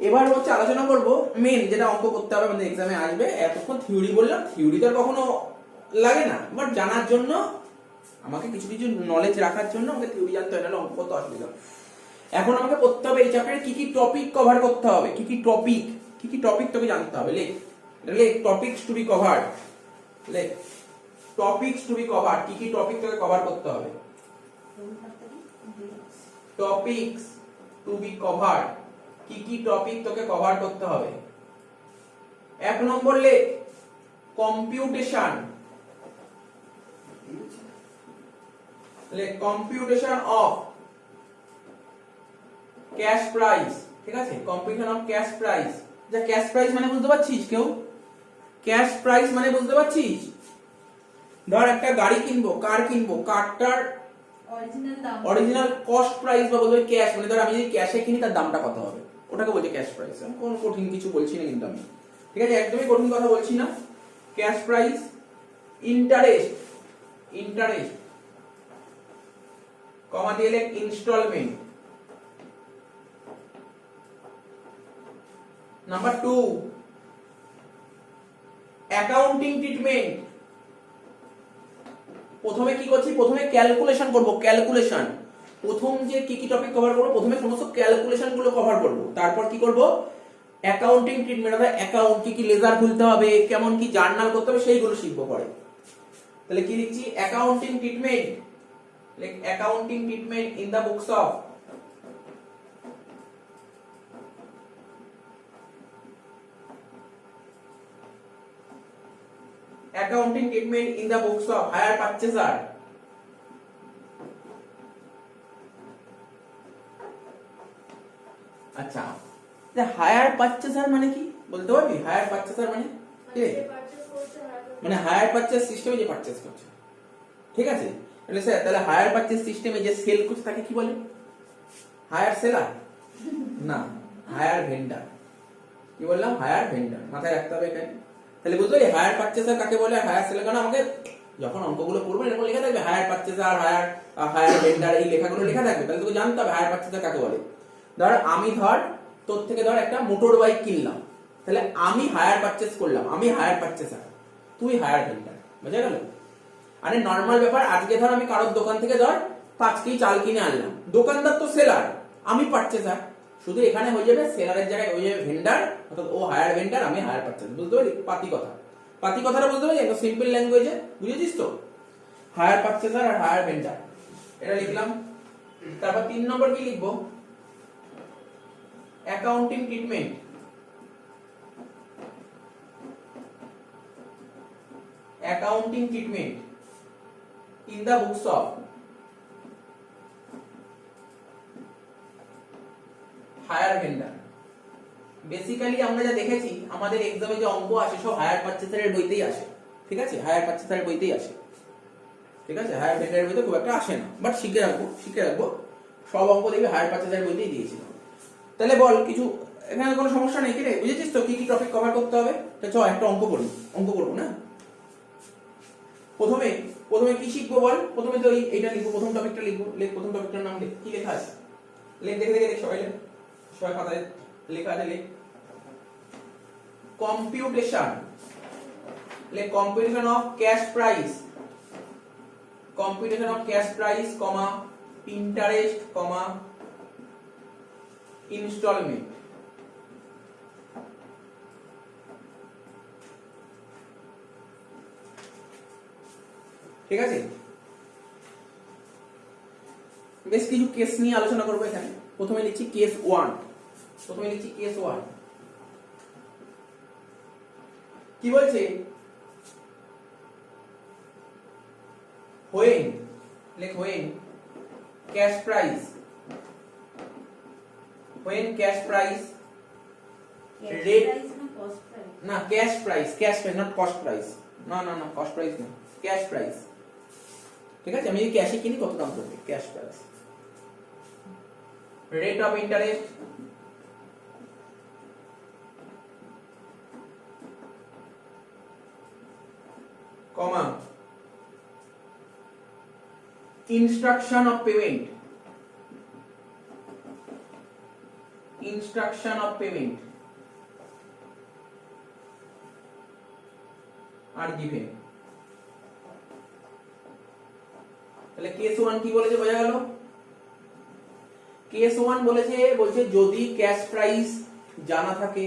এবার হচ্ছে আলোচনা করব মেন যেটা অঙ্ক করতে হবে, আমাদের এক্সামে আসবে। এতক্ষণ থিওরি বললাম, থিওরি তো আর কখনো লাগে না, বাট জানার জন্য আমাকে কিছু কিছু নলেজ রাখার জন্য আমাকে থিওরি জানতে হয়, নাহলে অঙ্ক করতে অসুবিধা। এখন আমাকে পড়তে হবে এই চ্যাপ্টারে কি কি টপিক কভার করতে হবে, কি কি টপিক তোকে জানতে হবে। লেখ টপিকস টু বি কভার্ড, লেখ টপিকস টু বি কভার্ড, কি কি টপিক তোকে কভার করতে হবে। টপিকস টু বি কভার্ড, কি কি টপিক তোকে কভার করতে হবে। 1 নম্বর লেখ computation, computation of cash price, ঠিক আছে, কম্পিউটেশন অফ ক্যাশ প্রাইস। যা ক্যাশ প্রাইস মানে বুঝতে পারছিস কেউ? ক্যাশ প্রাইস মানে বুঝতে পারছিস? ধর একটা গাড়ি কিনবো, কার কিনবো, কারটার অরিজিনাল কস্ট প্রাইস বা বলতে ক্যাশ, মানে ধর আমি যদি ক্যাশে কিনি তার দামটা কত হবে, ওটাকে বলছে ক্যাশ প্রাইস। আমি কোনো কঠিন কিছু বলছি না কিন্তু আমি, ঠিক আছে, একদমই কঠিন কথা বলছি না। ক্যাশ প্রাইস, ইন্টারেস্ট, ইন্টারেস্ট কমা দিয়ে লেখ ইনস্টলমেন্ট। Number 2 accounting treatment. প্রথমে কি করছি? প্রথমে ক্যালকুলেশন করব, ক্যালকুলেশন। প্রথম যে কি কি টপিক কভার করব, প্রথমে সমস্ত ক্যালকুলেশন গুলো কভার করব, তারপর কি করব? অ্যাকাউন্টিং ট্রিটমেন্ট, অর্থাৎ অ্যাকাউন্ট কি কি লেজার খুলতে হবে, কেমন কি জার্নাল করতে হবে, সেইগুলো শিখবো পরে। তাহলে কি লিখছি? Accounting treatment, like accounting treatment in the books of accounting treatment in the books of hire purchaser। আচ্ছা, যে হায়ার পারচেজার মানে কি বলতে পারবি? হায়ার পারচেজার মানে কি? মানে হায়ার পারচেজ সিস্টেমে যে পারচেজ করছে, ঠিক আছে। তাহলে স্যার, তাহলে হায়ার পারচেজ সিস্টেমে যে সেল করছে তাকে কি বলে? হায়ার সেলার না, হায়ার ভেন্ডার। কি বললাম? হায়ার ভেন্ডার, মাথায় রাখতে হবে এখানে। তাহলে বুঝলি হায়ার পারচেজার কাকে বলে, হায়ার সেলার। কারণ আমাকে যখন অঙ্কগুলো করবো এরকম লেখা থাকবে হায়ার পারচেজার, হায়ার ভেন্ডার, এই লেখাগুলো লেখা থাকবে, তাহলে তোকে জানতে হবে হায়ার পারচেজার কাকে বলে। ধর আমি তোর থেকে একটা মোটর বাইক কিনলাম, তাহলে আমি হায়ার পারচেজ করলাম, আমি হায়ার পারচেজার, তুই হায়ার ভেন্ডার। বুঝা গেল? আরে নর্মাল ব্যাপার, আজকে আমি কারোর দোকান থেকে 5 কেজি চাল কিনে আনলাম, দোকানদার তো সেলার, আমি পারচেজার। শুধু এখানে হয়ে যাবে সেলারের জায়গায় হয়ে যাবে ভেন্ডার, অর্থাৎ ও হায়ার ভেন্ডার, আমি হায়ার পারচেজার। বুঝতে পারলি পাতি কথাটা বুঝতে পারলি? একটা সিম্পল ল্যাঙ্গুয়েজে বুঝেছিস তো? হায়ার পারচেজার আর হায়ার ভেন্ডার, এটা লিখলাম। তারপর 3 নম্বর কি লিখবো? Accounting treatment, accounting treatment in the books of hire vendor. Basically আমরা যা দেখেছি আমাদের এক্সামে যে অঙ্ক আসে সব হায়ার পারচেজারের বইতেই আসে, ঠিক আছে, হায়ার পারচেজারের বইতেই আসে, ঠিক আছে। হায়ার ভেন্ডারের বইতে খুব একটা আসে না, বাট শিখে রাখবো সব অঙ্ক দেখবি হায়ার পারচেজারের বইতেই দিয়েছিল। তাহলে বল কিছু এখানে কোনো সমস্যা নেই কি রে, বুঝেছিস তো কি কি টপিক কভার করতে হবে? তো চল একটা অঙ্ক করি, অঙ্ক করবো না। প্রথমে প্রথমে কি শিখবো বল? প্রথমে তো এইটা লিখবো, প্রথম টপিকটা লিখবো। লেখ, প্রথম টপিকটার নাম লেখ। কি লেখা আছে? লেখ, দেখে দেখে লেখ, সবাই লেখ, সবাই খাতায় লেখা আছে লেখ। কম্পিউটেশন, লেখ computation of cash price, computation of cash price, comma interest, comma instalment. ঠিক আছে, বেশ কিছু কেস নিয়ে আলোচনা করবো এখানে। প্রথমে লিখছি কেস 1, প্রথমে লিখছি কেস 1। কি বলছে? when, লেখ when cash price, when cash price rate, না cash price, cash price not cost price, না না না cost price না, cash price। ঠিক আছে, আমি যদি ক্যাশে কিনি কত দাম পড়বে, cash price. Rate of interest, comma instruction of payment, instruction of payment are given। তাহলে কেস 1 কি বলেছে বোঝা গেল? কেস 1 বলেছে, বলছে যদি ক্যাশ প্রাইস জানা থাকে,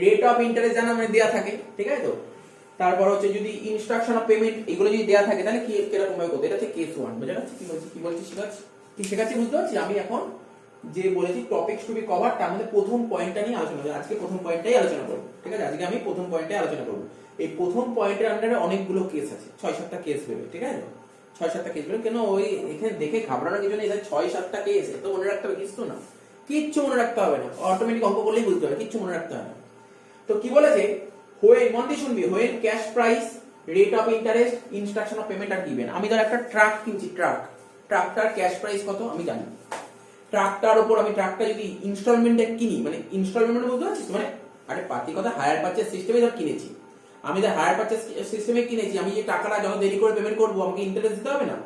রেট অফ ইন্টারেস্ট জানা মানে দেয়া থাকে, ঠিক আছে তো, তারপর হচ্ছে যদি ইনস্ট্রাকশন অফ পেমেন্ট এগুলো যদি দেয়া থাকে, তাহলে কি কিরকম ভাবে করতে, এটা হচ্ছে কেস 1। বুঝা যাচ্ছে কি বলছি শেখাচ্ছি, কি শেখাচ্ছি বুঝতে পারছি? আমি এখন যে বলেছি টপিকস টু বি কভার, তার মধ্যে প্রথম পয়েন্টটা নিয়ে আলোচনা করব। আজকে প্রথম পয়েন্টটাই আলোচনা করব, ঠিক আছে? আজকে আমি প্রথম পয়েন্টটাই আলোচনা করব। এই প্রথম পয়েন্টের আন্ডারে অনেকগুলো কেস আছে, 6-7টা কেস বেরোবে, ঠিক আছে? 6-7টা কেস বেরোবে। কেন ওই এখানে দেখে ঘাবড়ানোর কিছু নেই, 6-7টা কেস তো মনে রাখতে হবে কিছু না, কিচ্ছু মনে রাখতে হবে না, অটোমেটিক অঙ্ক করলেই বুঝতে হবে, কিচ্ছু মনে রাখতে হবে না। তো কি বলেছে? when, মন দিয়ে শুনবি, when cash price, rate of interest, instruction of payment are given। আমি ধর একটা ট্রাক কিনছি, ট্রাকটার ক্যাশ প্রাইস কত আমি জানি। ট্রাকটার উপর আমি ট্রাকটা যদি ইনস্টলমেন্টে কিনি, মানে ইনস্টলমেন্ট মানে বুঝতে পারছিস, মানে আরে পাতি কথা, হায়ার পারচেজ সিস্টেমে ধর কিনেছি আমি, ধর হায়ার পারচেজ সিস্টেমে কিনেছি আমি, যে টাকাটা যত দেরি করে পেমেন্ট করব আমাকে ইন্টারেস্ট দিতে হবে না?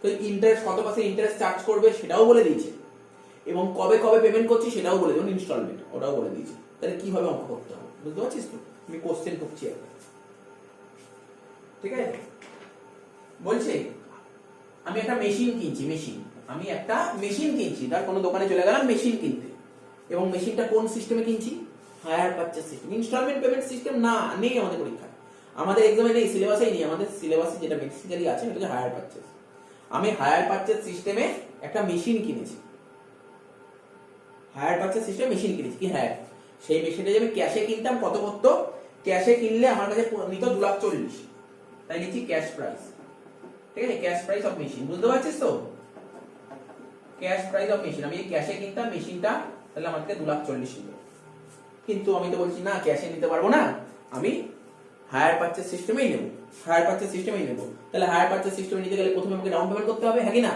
তো ইন্টারেস্ট কত পার্সেন্ট ইন্টারেস্ট চার্জ করবে সেটাও বলে দিয়েছে, এবং কবে কবে পেমেন্ট করছি সেটাও বলে দেবেন, ইনস্টলমেন্ট ওটাও বলে দিয়েছে। তাহলে কিভাবে অঙ্ক করতে হবে বুঝতে পারছিস তো? আমি কোশ্চেন করছি একটা, ঠিক আছে? বলছে আমি একটা মেশিন কিনছি, আমি একটা মেশিন কিনছি, তার কোনো দোকানে চলে গেলাম মেশিন কিনতে, এবং মেশিনটা কোন সিস্টেমে কিনছি? Hire purchase system. Instalment payment system না, নেই আমাদের পরীক্ষা, আমাদের এক্সামে নেই, সিলেবাসেই নেই। আমাদের সিলেবাসে যেটা বেসিক্যালি আছে সেটা হচ্ছে হায়ার পারচেজ। আমি হায়ার পারচেজ সিস্টেমে একটা মেশিন কিনেছি, হায়ার পারচেজ সিস্টেম মেশিন কিনেছি কি, হ্যাঁ সেই মেশিনটা যে আমি ক্যাশে কিনতাম কত করতো, ক্যাশে কিনলে আমার কাছে নিত 2,40,000, তাই নিচ্ছি ক্যাশ প্রাইস, ঠিক আছে? ক্যাশ প্রাইস অফ মেশিন, বুঝতে পারছিস তো? ক্যাশ প্রাইস অফ মেশিন, আমি ক্যাশে কিনতাম মেশিনটা, তাহলে আমার কাছে 2,40,000 ছিল। কিন্তু আমি তো বলছি না, ক্যাশে নিতে পারবো না, আমি হায়ার পারচেজ সিস্টেমেই নেব, হায়ার পারচেজ সিস্টেমেই নেব। তাহলে হায়ার পারচেজ সিস্টেমে নিতে গেলে প্রথমে আমাকে ডাউন পেমেন্ট করতে হবে, হ্যাঁ কি না?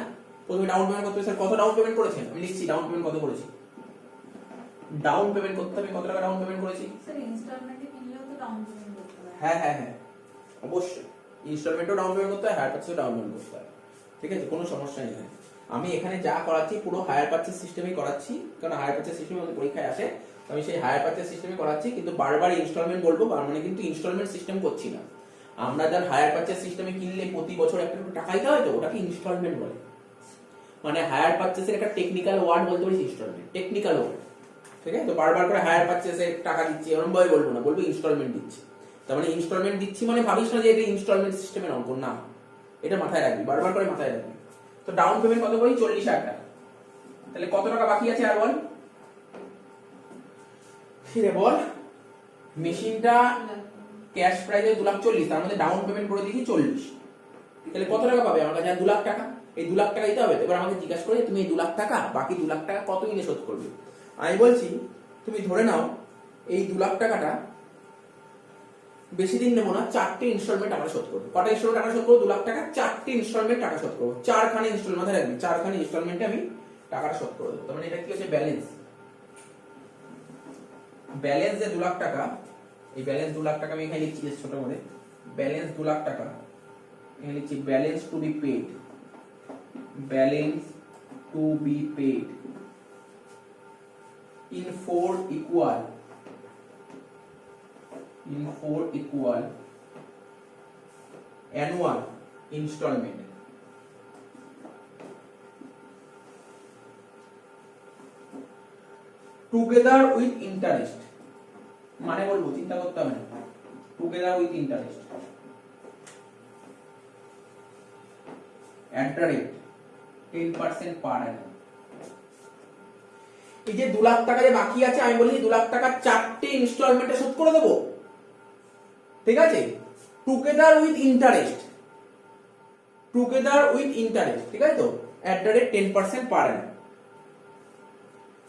প্রথমে ডাউন পেমেন্ট করতে হবে। স্যার কত ডাউন পেমেন্ট করেছেন? আমি লিখছি ডাউন পেমেন্ট কত করেছি। ডাউন পেমেন্ট করতে হবে, কত টাকা ডাউন পেমেন্ট করেছি? স্যার ইনস্টলমেন্টে কিনলেও তো ডাউন পেমেন্ট করতে হবে। হ্যাঁ হ্যাঁ হ্যাঁ অবশ্যই, ইনস্টলমেন্টও ডাউন পেমেন্ট করতে হয়, হায়ার পারচেজও ডাউন পেমেন্ট করতে হয়, ঠিক আছে? কোনো সমস্যা নেই। আমি এখানে যা করাচ্ছি পুরো হায়ার পারচেজ সিস্টেমেই করাচ্ছি, কারণ হায়ার পারচেজ সিস্টেমে আমাদের পরীক্ষায় আসে, আমি সেই হায়ার পারচেজ সিস্টেমে করাচ্ছি। কিন্তু বারবার ইনস্টলমেন্ট বলবো, মানে কিন্তু ইনস্টলমেন্ট সিস্টেম করছি না। আমরা যার হায়ার পারচেজ সিস্টেমে কিনলে প্রতি বছর একটা টাকা দিতে হয়, তো ওটাকে ইনস্টলমেন্ট বলে। মানে হায়ার পারচেজের একটা টেকনিক্যাল ওয়ার্ড বলতে পারিস ইনস্টলমেন্ট, টেকনিক্যাল ওয়ার্ড, ঠিক আছে? তো বারবার করে হায়ার পারচেজে টাকা দিচ্ছি এরকম ভাবে বলবো না, বলবো ইনস্টলমেন্ট দিচ্ছি। তার মানে ইনস্টলমেন্ট দিচ্ছি মানে ভাবিস না যে এটা ইনস্টলমেন্ট সিস্টেমের অঙ্ক, না, এটা মাথায় রাখবি, বারবার করে মাথায় রাখবি। তো ডাউন পেমেন্ট কত করি? 40,000 টাকা। তাহলে কত টাকা বাকি আছে আর বল, ফিরে বল। মেশিনটা ক্যাশ প্রাইসে 2,40,000, তার মধ্যে ডাউন পেমেন্ট করে দিয়েছি 40, তাহলে কত টাকা পাবে আমার কাছে? 2,00,000 টাকা। এই 2,00,000 টাকা দিতে হবে। এবার আমাকে জিজ্ঞাসা করে তুমি এই 2,00,000 টাকা, বাকি 2,00,000 টাকা কত দিনে শোধ করবে? আমি বলছি তুমি ধরে নাও এই 2,00,000 টাকাটা বেশি দিন নেবো না, 4টে ইনস্টলমেন্ট আমরা শোধ করবো। কটা ইনস্টলমেন্ট টাকা শোধ করবো? 2,00,000 টাকা, 4টে ইনস্টলমেন্ট টাকা শোধ করবো। 4খানে ইনস্টলমেন্ট, মাথায় রাখবি 4খানে ইনস্টলমেন্টে আমি টাকাটা শোধ করে দেবো। তার মানে এটা কি হচ্ছে? ব্যালেন্স। ব্যালেন্স যে 2 লাখ টাকা, এই ব্যালেন্স 2 লাখ টাকা আমি এখানে লিখছি ছোট করে, ব্যালেন্স 2 লাখ টাকা এখানে লিখছি balance to be paid, balance to be paid in 4 equal annual installment together with interest, মানে বলবো চিন্তা করতে হবে না, together with interest at the rate 10% per annum। এই যে 2 লাখ টাকা যে বাকি আছে, আমি বলি 2 লাখ টাকা 4টে ইনস্টলমেন্টে শোধ করে দেবো, ঠিক আছে, together with interest, together with interest, ঠিক আছে তো, এট দ্য রেট 10% পার অ্যানাম।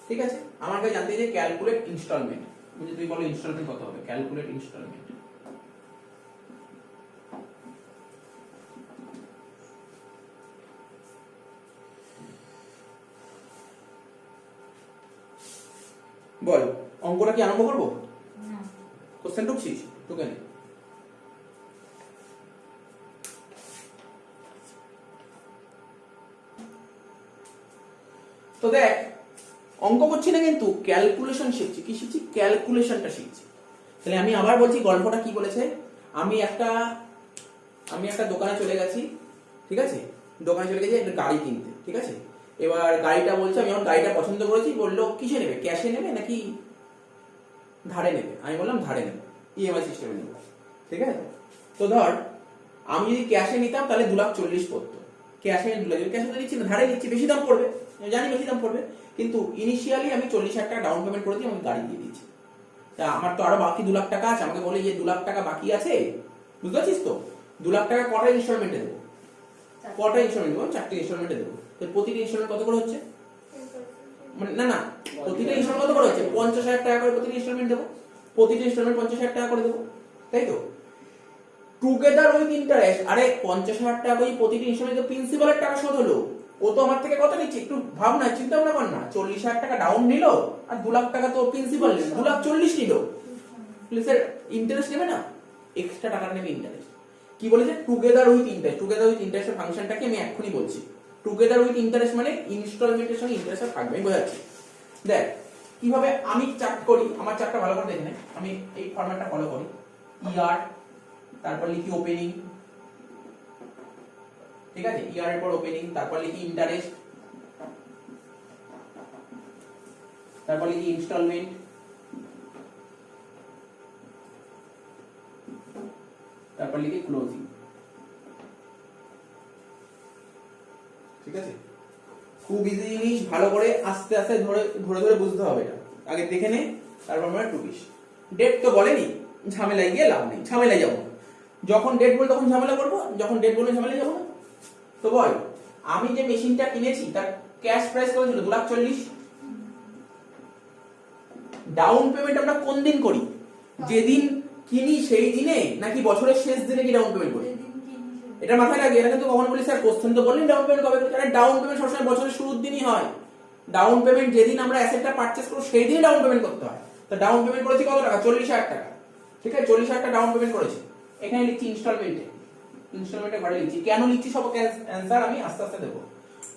ঠিক আছে, আমার কাছে জানতে যে ক্যালকুলেট ইনস্টলমেন্ট, বুঝে তুমি বলো ইনস্টলমেন্ট কত হবে, ক্যালকুলেট ইনস্টলমেন্ট। বল অঙ্কটা কি আরম্ভ করবো? না, কোশ্চেন ঢুকছিস? ঢুকে নে। তো দেখ অঙ্ক করছি না কিন্তু ক্যালকুলেশন শিখছি। কি শিখছি? ক্যালকুলেশনটা শিখছি। তাহলে আমি আবার বলছি গল্পটা কি বলেছে। আমি একটা দোকানে চলে গেছি, ঠিক আছে, দোকানে চলে গেছি একটা গাড়ি কিনতে, ঠিক আছে। এবার গাড়িটা বলছে, আমি আমার গাড়িটা পছন্দ করেছি, বললো কিসে নেবে, ক্যাশে নেবে নাকি ধারে নেবে? আমি বললাম ধারে নেবে, ইএমআই সিস্টেমে নেবে, ঠিক আছে। তো ধর আমি যদি ক্যাশে নিতাম তাহলে 2,40,000 পড়তো, ক্যাশে 2,00,000, ক্যাশে তো নিচ্ছি না, ধারে নিচ্ছি, বেশি দাম পড়বে, জানি বেশি দাম পড়বে, কিন্তু ইনিশিয়ালি আমি 40,000 টাকা ডাউন পেমেন্ট করে দিয়ে আমি গাড়ি দিয়ে দিয়েছি। তা আমার তো আরো বাকি 2 লাখ টাকা আছে, আমাকে বলে যে 2 লাখ টাকা বাকি আছে, বুঝতে পারছিস তো, 2 লাখ টাকা কটা ইনস্টলমেন্টে দেবো, কটা ইনস্টলমেন্ট দেবো? 4টে ইনস্টলমেন্টে দেবো। তো প্রতিটা ইনস্টলমেন্ট কত করে হচ্ছে, মানে না প্রতিটা ইনস্টলমেন্ট কত করে হচ্ছে, 50,000 টাকা করে প্রতিটা ইনস্টলমেন্ট দেবো, প্রতিটা ইনস্টলমেন্ট 50,000 টাকা করে দেবো, তাই তো। টুগেদার উইথ ইন্টারেস্ট, আরে 50,000 টাকা করে প্রতিটা ইনস্টলমেন্টে প্রিন্সিপালের টাকা শোধ হলো, ও তো আমার থেকে কত নিচ্ছে একটু ভাবনা চিন্তা ভাবনা কর না, 40,000 টাকা ডাউন নিল আর 2 লাখ টাকা তো প্রিন্সিপাল নিল, 2,40,000 নিল, স্যার ইন্টারেস্ট নেবে না, এক্সট্রা টাকা নেবে ইন্টারেস্ট। কি বলেছে? Together with interest. Together with ইন্টারেস্টের ফাংশনটাকে আমি এক্ষুনি বলছি। টুগেদার উইথ ইন্টারেস্ট মানে ইনস্টলমেন্টের সঙ্গে ইন্টারেস্ট থাকবে, আমি বোঝাচ্ছি। দেখ কিভাবে আমি চার্ট করি, আমার চার্টটা ভালো করে দেখে নে, আমি এই ফরম্যাটটা ফলো করি, ইয়ার, তারপর লিখি ওপেনিং, ঠিক আছে, ইয়ার এর পর ওপেনিং, তারপর লিখি ইন্টারেস্ট, তারপর লিখি ইনস্টলমেন্ট, তারপর লিখি ক্লোজিং, ঠিক আছে। খুব ইজি জিনিস, ভালো করে আস্তে আস্তে ধরে ধরে বুঝতে হবে। এটা আগে দেখে নে, তারপর আমরা টুকিস। ডেট তো বলেনি, ঝামেলায় গিয়ে লাভ নেই, ঝামেলায় যাবো, যখন ডেট বল তখন ঝামেলা করবো, যখন ডেট বলে ঝামেলায় যাবো না। তো বল আমি যে মেশিনটা কিনেছি তার ক্যাশ প্রাইস কত ছিল? 2,40,000। ডাউন পেমেন্ট আমরা কোন দিন করি? যেদিন কিনি সেই দিনে নাকি বছরের শেষ দিনে কি ডাউন পেমেন্ট করি? এটা মাথায় রাখবে। এটা কিন্তু কখনো বলি স্যার কোশ্চেন তো বললেন ডাউন পেমেন্ট কবে করি, আরে ডাউন পেমেন্ট সবসময় বছরের শুরুর দিনই হয়। ডাউন পেমেন্ট যেদিন আমরা অ্যাসেটটা পারচেজ করব সেই দিনই ডাউন পেমেন্ট করতে হয়। তো ডাউন পেমেন্ট করেছি কত টাকা? 40,000 টাকা, ঠিক আছে, 40,000 টাকা ডাউন পেমেন্ট করেছি। এখানে লিখছি ইনস্টলমেন্টে ঘরে লিখছি। কেন লিখছি সব অ্যানসার আমি আস্তে আস্তে দেবো।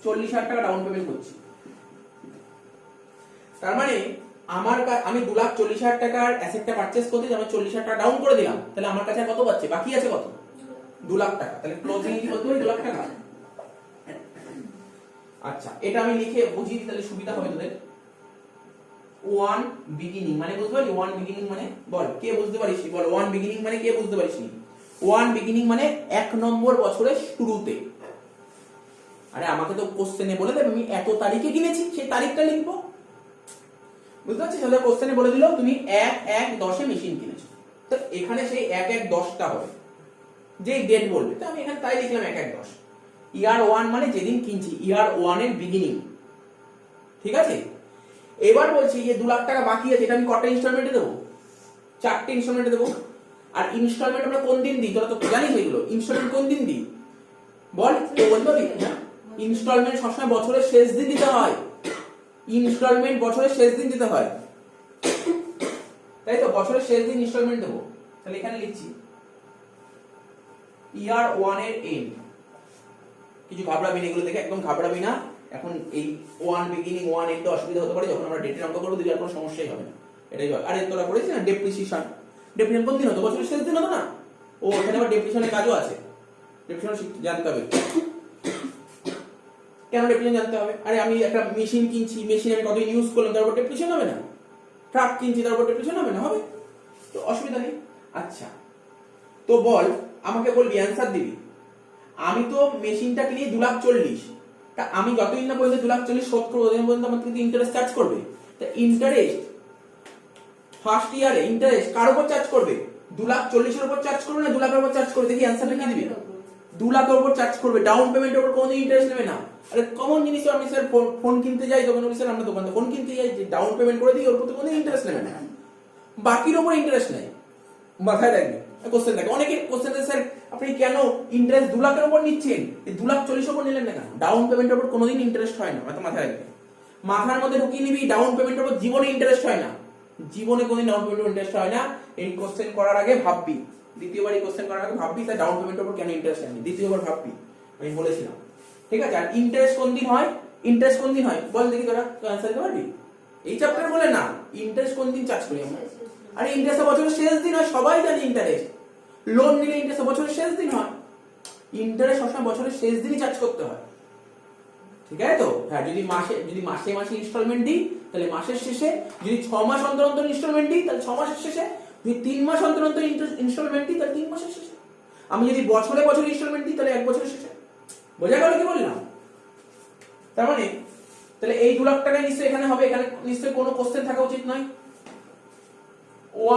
40,000 টাকা ডাউন পেমেন্ট করছি, তার মানে আমি 2,40,000 টাকার অ্যাসেটটা পারচেজ করতে আমি 40,000 টাকা ডাউন করে দিলাম, তাহলে আমার কাছে কত বাকি? বাকি আছে কত? 2 লাখ টাকা। তাহলে ক্লোজিং কি বলতে হয়? 2 লাখ টাকা। আচ্ছা এটা আমি লিখে বুঝিয়ে দিই তাহলে সুবিধা হবে তোদের। ওয়ান বিগিনিং মানে বুঝতে পারলি? ওয়ান বিগিনিং মানে বল কে বুঝতে পারিস? বল ওয়ান বিগিনিং মানে কে বুঝতে পারিস? ওয়ান বিগিনিং মানে 1 নম্বর বছরের শুরুতে। আরে আমাকে তো কোশ্চেনে বলে দেবে আমি এত তারিখে কিনেছি, সেই তারিখটা লিখবো, বুঝতে পারছিস? তাহলে কোশ্চেনে বলে দিল তুমি 1/1/10 মেশিন কিনেছো, তো এখানে সেই 1/1/10টা হবে, যে ডেট বলবে, তো আমি এখানে তাই লিখলাম 1/1/10। ইয়ার 1 মানে যেদিন কিনছি, ইয়ার 1 এর বিগিনিং, ঠিক আছে। এবার বলছি যে 2 লাখ টাকা বাকি আছে, এটা আমি কটা ইনস্টলমেন্টে দেবো? 4টে ইনস্টলমেন্টে দেবো। আর ইনস্টলমেন্ট আমরা কোন দিন দিই? তোরা তো জানিস এগুলো। ইনস্টলমেন্ট কোন দিন দিই বল? তো বলতে পারবি না? ইনস্টলমেন্ট সবসময় বছরের শেষ দিন দিতে হয়। ইনস্টলমেন্ট বছরের শেষ দিন দিতে হয়। তাই তো বছরের শেষ দিন ইনস্টলমেন্ট দেবো, তাহলে এখানে লিখছি ইয়ার 1 এর এন্ড। কিছু ঘাবড়াবি না, এগুলো দেখে একদম ঘাবড়াবি না। এখন এই 1 বিগিনিং 1 এন্ড অসুবিধা হতে পারে, যখন আমরা ডেটের অঙ্ক করবো দিলে আর কোনো সমস্যাই হবে না, এটাই হয়। আরে তোরা করেছিস না ডেপ্রিসিয়েশন, ডেপ্রিসিয়েশন কোন দিন হতো? বছরের শেষ দিন হতো না? ও এখানে আবার ডেপ্রিসিয়েশনের কাজও আছে, ডেপ্রিসিয়েশন জানতে হবে। কেন ডেপ্রিসিয়েশন জানতে হবে? আরে আমি একটা মেশিন কিনছি, মেশিন আমি কতদিন ইউজ করলাম, তারপর ডেপ্রিসিয়েশন হবে না? ট্রাক কিনছি, তারপর ডেপ্রিসিয়েশন হবে না? হবে, তো অসুবিধা নেই। আচ্ছা তো বল, আমাকে বলবি, অ্যান্সার দিবি। আমি তো মেশিনটা কিনে 2,40,000, তা আমি যতদিন না পর্যন্ত 2,40,000 শোধ করবো ততদিন পর্যন্ত আমার কিন্তু ইন্টারেস্ট চার্জ করবে। তা ইন্টারেস্ট ফার্স্ট ইয়ারে ইন্টারেস্ট কার উপর চার্জ করবে? 2,40,000 এর উপর চার্জ করবে না 2 লাখের উপর চার্জ করবে? দেখি অ্যান্সারটা কি দিবি। 2 লাখের উপর চার্জ করবে, ডাউন পেমেন্টের উপর কোনো ইন্টারেস্ট নেবে না। আরে কমন জিনিস, আমি স্যার ফোন কিনতে যাই তখন বলি স্যার আমরা দোকানে ফোন কিনতে যাই, যে ডাউন পেমেন্ট করে দিই, ওর উপর কোনো ইন্টারেস্ট নেবে না, বাকির উপর ইন্টারেস্ট নেই। মাথায় রাখবে কোশ্চেন থাকে, অনেকে কোশ্চেন স্যার আপনি কেন ইন্টারেস্ট 2 লাখের উপর নিচ্ছেন, 2,40,000 উপর নিলেন না কেন? ডাউন পেমেন্টের উপর কোনোদিন ইন্টারেস্ট হয় না, মাথায় রাখবে। মাথার মধ্যে ঢুকিয়ে নিবি, ডাউন পেমেন্টের উপর জীবনে ইন্টারেস্ট হয় না, জীবনে কোনোদিন ডাউন পেমেন্টের ইন্টারেস্ট হয় না। এই কোশ্চেন করার আগে ভাববি, দ্বিতীয়বার এই কোশ্চেন করার আগে ভাববি স্যার ডাউন পেমেন্টের উপর কেন ইন্টারেস্ট হয়নি, দ্বিতীয়বার ভাববি, আমি বলেছিলাম। ঠিক আছে, আর ইন্টারেস্ট কোন দিন হয়? ইন্টারেস্ট কোন দিন হয় বল দেখি, তোরা অ্যানসার দিতে পারবি? এই চ্যাপ্টার বলে না, ইন্টারেস্ট কোন দিন চার্জ করি আমরা? আরে ইন্টারেস্ট বছরের শেষ দিন হয়, সবাই জানে ইন্টারেস্ট। লোন নিলে ইন্টারেস্ট বছরের শেষ দিন হয়, ইন্টারেস্ট সবসময় বছরের শেষ দিনই চার্জ করতে হয়। ঠিক আছে তো? হ্যাঁ, যদি মাসে মাসে ইনস্টলমেন্ট দিই তাহলে মাসের শেষে, যদি 6 মাস অন্তর অন্তর ইনস্টলমেন্ট দিই তাহলে 6 মাসের শেষে, যদি 3 মাস অন্তর অন্তর ইনস্টলমেন্ট দিই তাহলে 3 মাসের শেষে, আমি যদি বছরে বছরে ইনস্টলমেন্ট দিই তাহলে 1 বছরের শেষে। বোঝা গেল কি বললাম? তার মানে তাহলে এই 2 লাখ টাকা নিশ্চয়ই এখানে হবে, এখানে নিশ্চয়ই কোনো কোশ্চেন থাকা উচিত নয়।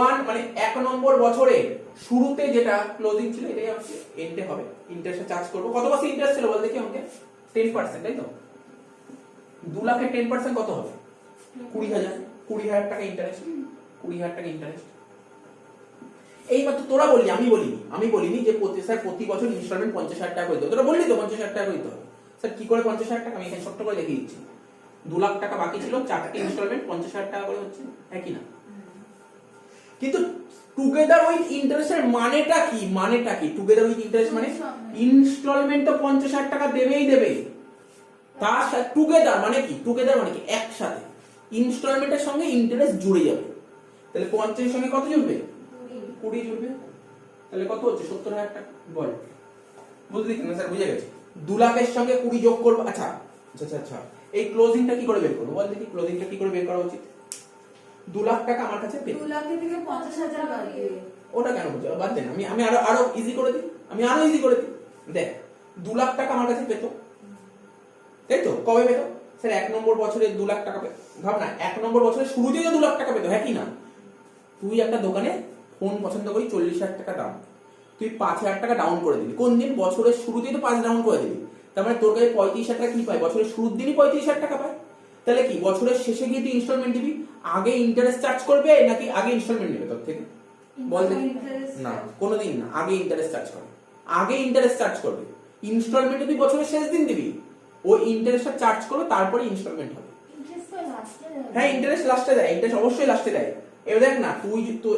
1 মানে 1 নম্বর বছরে শুরুতে যেটা ক্লোজিং ছিল এটাই হচ্ছে এন্ডে হবে, ইন্টারেস্ট চার্জ করব। কত পার্সেন্ট ইন্টারেস্ট ছিল বল দেখি আমাকে? 10%, তাই তো? 2 লাখের 10% কত হবে? 20,000 টাকা ইন্টারেস্ট, 20,000 টাকা ইন্টারেস্ট। এই মাত্র তোরা বললি, আমি বলিনি যে প্রতি বছর ইনস্টলমেন্ট 50,000 টাকা করে দিতে হবে। তোরা বললি তো 50,000 টাকা করে দিতে হবে। স্যার কি করে 50,000 টাকা? আমি এখানে ছোট্ট করে দেখিয়ে দিচ্ছি। 2 লাখ টাকা বাকি ছিল, 4টে ইনস্টলমেন্ট 50,000 টাকা করে হচ্ছে, একই না? কিন্তু টুগেদার উইথ ইন্টারেস্টের মানেটা কি? টুগেদার উইথ ইন্টারেস্ট মানে ইনস্টলমেন্ট তো 50,000 টাকা দেবেই দেবে, তার সাথে টুগেদার মানে কি? টুগেদার মানে কি? একসাথে ইনস্টলমেন্টের সঙ্গে ইন্টারেস্ট জুড়ে যাবে। তাহলে 50 এর সঙ্গে কত জুড়বে? 20 জুড়বে। তাহলে কত হচ্ছে? 70,000 টাকা। বল বুঝলি কিনা? স্যার বুঝে গেছে। 2 লাখের সঙ্গে 20 যোগ করব। আচ্ছা, এই ক্লোজিংটা কি করে বের করব বল দেখি? ক্লোজিংটা কি করে বের করা উচিত? 2 লাখ টাকা আমার কাছে পেয়ে, 2 লাখ থেকে 50,000 বাকি, ওটা কেন বুঝছো? বাদ দেন, আমি আরো ইজি করে দিই, দেখ 2 লাখ টাকা আমার কাছে পেতো, তাই তো? কবে পেতো? স্যার 1 নম্বর বছরে 2 লাখ টাকা পেতো। ভাব না, 1 নম্বর বছরের শুরুতেই তো 2 লাখ টাকা পেতো, হ্যাঁ কি না? তুই একটা দোকানে ফোন পছন্দ করি 40,000 টাকা দাম, তুই 5,000 টাকা ডাউন করে দিবি। কোন দিন? বছরের শুরুতেই তো 5 ডাউন করে দিবি। তার মানে তোর কাছে 35,000 টাকা কি পায়? বছরের শুরুর দিনই 35,000 টাকা পায়। তাহলে কি বছরের শেষে গিয়ে তুই ইনস্টলমেন্ট দিবি? আগে ইন্টারেস্ট চার্জ করবে নাকি আগে ইনস্টলমেন্ট নেবে তোর থেকে? বল দেখি। না, কোনোদিন না, আগে ইন্টারেস্ট চার্জ করবে, ইনস্টলমেন্ট তুই বছরের শেষ দিন দিবি, ওই ইন্টারেস্টটা চার্জ করবে, তারপরে ইনস্টলমেন্ট হবে। হ্যাঁ, ইন্টারেস্ট লাস্টে দেয়, ইন্টারেস্ট অবশ্যই লাস্টে দেয়। এবার দেখ না, তুই তো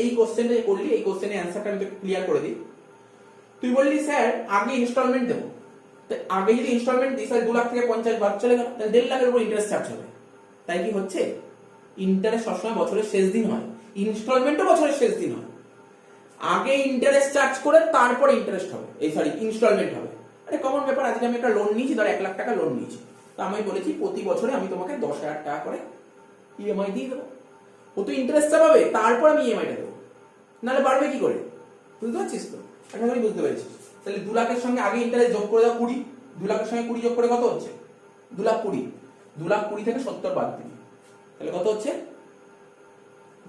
এই কোশ্চেনটা করলি, এই কোশ্চেনের অ্যানসারটা আমি তোকে ক্লিয়ার করে দিই। তুই বললি স্যার আগে ইনস্টলমেন্ট দেবো, আগে যদি ইনস্টলমেন্ট দিই স্যার 2 লাখ থেকে 50 বাদ চলে গেল, তাহলে 1.5 লাখের উপর ইন্টারেস্ট চার্জ হবে। তাই কি হচ্ছে? ইন্টারেস্ট সবসময় বছরের শেষ দিন হয়, ইনস্টলমেন্টও বছরের শেষ দিন হয়। আগে ইন্টারেস্ট চার্জ করে তারপরে ইন্টারেস্ট হবে, ইনস্টলমেন্ট হবে। আরে কমন ব্যাপার, আজকে আমি একটা লোন নিয়েছি, ধর 1 লাখ টাকা লোন নিয়েছি, তো আমি বলেছি প্রতি বছরে আমি তোমাকে 10,000 টাকা করে ইএমআই দিয়ে দেবো। ও তো ইন্টারেস্টটা পাবে, তারপর আমি ইএমআইটা দেবো, নাহলে বাড়বে কি করে? বুঝতে পারছিস তো? আশা করি বুঝতে পেরেছিস। তাহলে 2 লাখের সঙ্গে আগে ইন্টারেস্ট যোগ করে দাও 20, 2 লাখের সঙ্গে 20 যোগ করে কত হচ্ছে? 2 লাখ 20, 2 লাখ 20 থেকে 70 বাদ দিবি, তাহলে কত হচ্ছে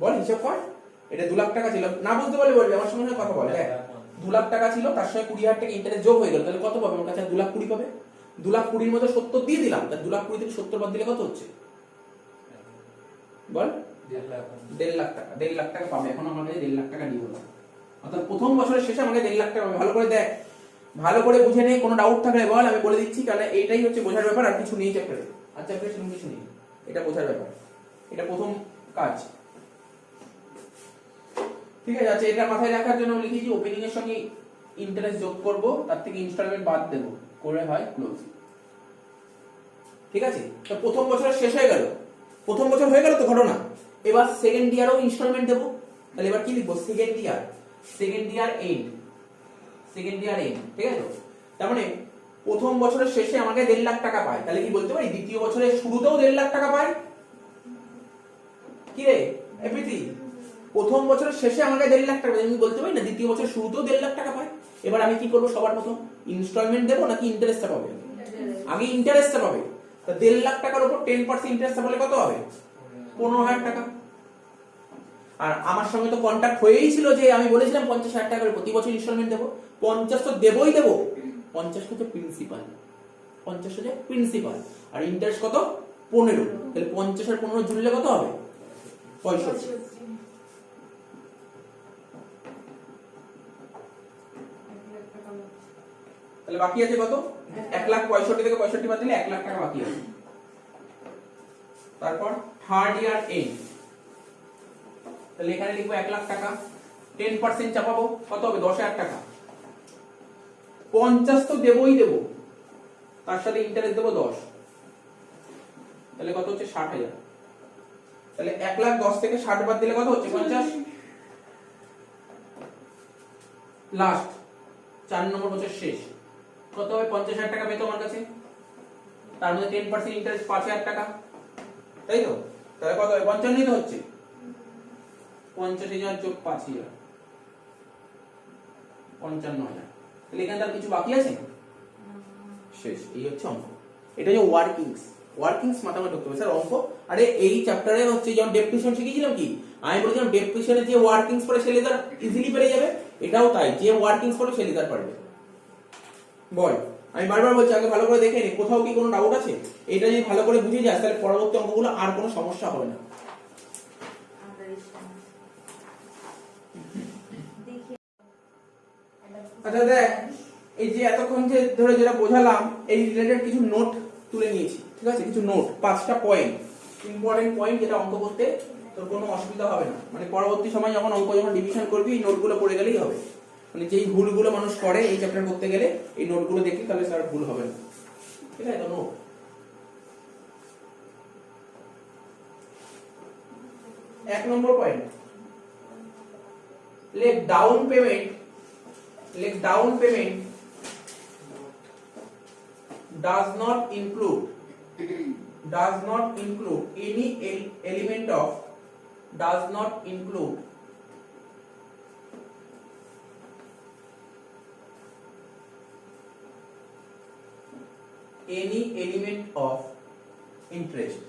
বল? হিসাব কর। এটা 2 লাখ টাকা ছিল, না বুঝতে পারলে বলবি, আমার সঙ্গে কথা বলে। 2 লাখ টাকা ছিল, তার সঙ্গে 20,000 টাকা ইন্টারেস্ট যোগ হয়ে গেল, তাহলে কত পাবে? আমার কাছে 2 লাখ 20 পাবে। 2 লাখ 20 মধ্যে 70 দিয়ে দিলাম, তাহলে 2 লাখ 20 থেকে 70 বাদ দিলে কত হচ্ছে বল? 1.5 লাখ টাকা। 1.5 লাখ টাকা পাবে। এখন আমার কাছে 1.5 লাখ টাকা নিয়ে হলো, অর্থাৎ প্রথম বছরের শেষে আমাকে 1.5 লাখ টাকা পাবে। ভালো করে দেখ, ভালো করে বুঝে নে, কোনো ডাউট থাকলে বল, আমি বলে দিচ্ছি। কারণ এইটাই হচ্ছে বোঝার ব্যাপার, আর কিছু নেই চ্যাপ্টারে। আর চ্যাপ্টারে কিছু নেই, এটা বোঝার ব্যাপার, এটা প্রথম কাজ। ঠিক আছে, আচ্ছা এটা মাথায় রাখার জন্য লিখেছি ওপেনিং এর সঙ্গে ইন্টারেস্ট যোগ করব, তার থেকে ইনস্টলমেন্ট বাদ দেব, করে হয় ক্লোজ। ঠিক আছে, তো প্রথম বছর শেষ হয়ে গেল, প্রথম বছর হয়ে গেল তো ঘটনা। এবার সেকেন্ড ইয়ারও ইনস্টলমেন্ট দেব, তাহলে এবার কি লিখবো, second year, second year end, second year end. ঠিক আছে, তার মানে প্রথম বছরের শেষে আমাকে 1.5 লাখ টাকা পায়, তাহলে কি বলতে পারি দ্বিতীয় বছরের শুরুতেও 1.5 লাখ টাকা পায়। কি রে এপ্রিতি, প্রথম বছরের শেষে আমাকে 1.5 লাখ টাকা, আমি বলতে পারি না দ্বিতীয় বছরের শুরুতেও 1.5 লাখ টাকা পায়। এবার আমি কি করবো, সবার প্রথম ইনস্টলমেন্ট দেবো নাকি ইন্টারেস্টটা পাবে? আগে ইন্টারেস্টটা পাবে। তা 1.5 লাখ টাকার উপর 10% ইন্টারেস্ট পাবে কত হবে, 15,000 টাকা। আর আমার সঙ্গে তো কন্ট্যাক্ট হয়েই ছিল যে আমি বলেছিলাম 50,000 টাকা করে প্রতি বছর ইনস্টলমেন্ট দেবো। 50 তো দেবই দেবো, 50 হচ্ছে প্রিন্সিপাল, 50 হচ্ছে প্রিন্সিপাল, আর ইন্টারেস্ট কত 15। তাহলে 50 আর 15 জুড়লে কত হবে, 65। তাহলে বাকি আছে কত, 1,65,000 থেকে 65 বাদ দিলে 1 লাখ টাকা বাকি আছে। তারপর থার্ড ইয়ার এন্ড, তাহলে এখানে লিখবো 1 লাখ টাকা, 10% চাপাবো, কত হবে 10,000 টাকা। 50 তো দেবই দেবো, তার সাথে ইন্টারেস্ট দেবো 10, তাহলে কত হচ্ছে 60,000। তাহলে 1 লাখ 10 থেকে 60 বাদ দিলে কত হচ্ছে 50। লাস্ট 4 নম্বর বছর শেষ, কত হবে 50,000 টাকা পেতো আমার কাছে, তার মধ্যে 10% ইন্টারেস্ট 5,000 টাকা, তাই তো? তাহলে কত হবে 55 তো হচ্ছে, 50,000 যোগ 5,000, 55,000। তাহলে এখানে তার কিছু বাকি আছে, শেষ। এই হচ্ছে অঙ্ক, এটা হচ্ছে ওয়ার্কিংস। ওয়ার্কিংস মাথায় ঢুকতে হবে স্যার অঙ্ক। আরে এই চ্যাপ্টারে হচ্ছে যেমন ডেপ্রিসিয়েশন শিখেছিলাম, কি আমি বলেছিলাম ডেপ্রিসিয়েশনে যে ওয়ার্কিংস পড়ে সে লেজার ইজিলি পেরে যাবে, এটাও তাই, যে ওয়ার্কিংস পড়ে সে লেজার পারবে। বল, আমি বারবার বলছি আগে ভালো করে দেখে নে, কোথাও কি কোনো ডাউট আছে? এটা যদি ভালো করে বুঝে যাস তাহলে পরবর্তী অঙ্কগুলো আর কোনো সমস্যা হবে না। আচ্ছা দেখ, এই যে এতক্ষণ যে ধরে যেটা বোঝালাম এই রিলেটেড কিছু নোট তুলে নিয়েছি, ঠিক আছে? কিছু নোট, 5টা পয়েন্ট, ইম্পর্টেন্ট পয়েন্ট, যেটা অঙ্ক করতে তোর কোনো অসুবিধা হবে না। মানে পরবর্তী সময় যখন অঙ্ক যখন ডিভিশন করবি এই নোটগুলো পড়ে গেলেই হবে। মানে যেই ভুলগুলো মানুষ করে এই চ্যাপ্টার করতে গেলে এই নোটগুলো দেখি, তাহলে স্যার ভুল হবে না। ঠিক আছে? তো note 1 number point, late down payment does not include any element of interest।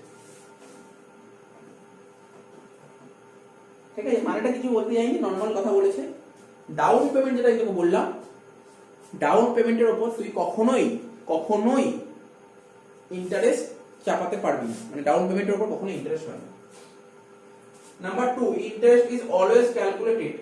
ঠিক আছে, মানেটা কিছু বলতে যাইনি, নর্মাল কথা বলেছে। ডাউন পেমেন্ট যেটা তোকে বললাম, ডাউন পেমেন্টের উপর তুই কখনোই ইন্টারেস্ট চাপাতে পারবি না, মানে ডাউন পেমেন্টের উপর কখনোই ইন্টারেস্ট হয় না। Number 2, interest is always calculated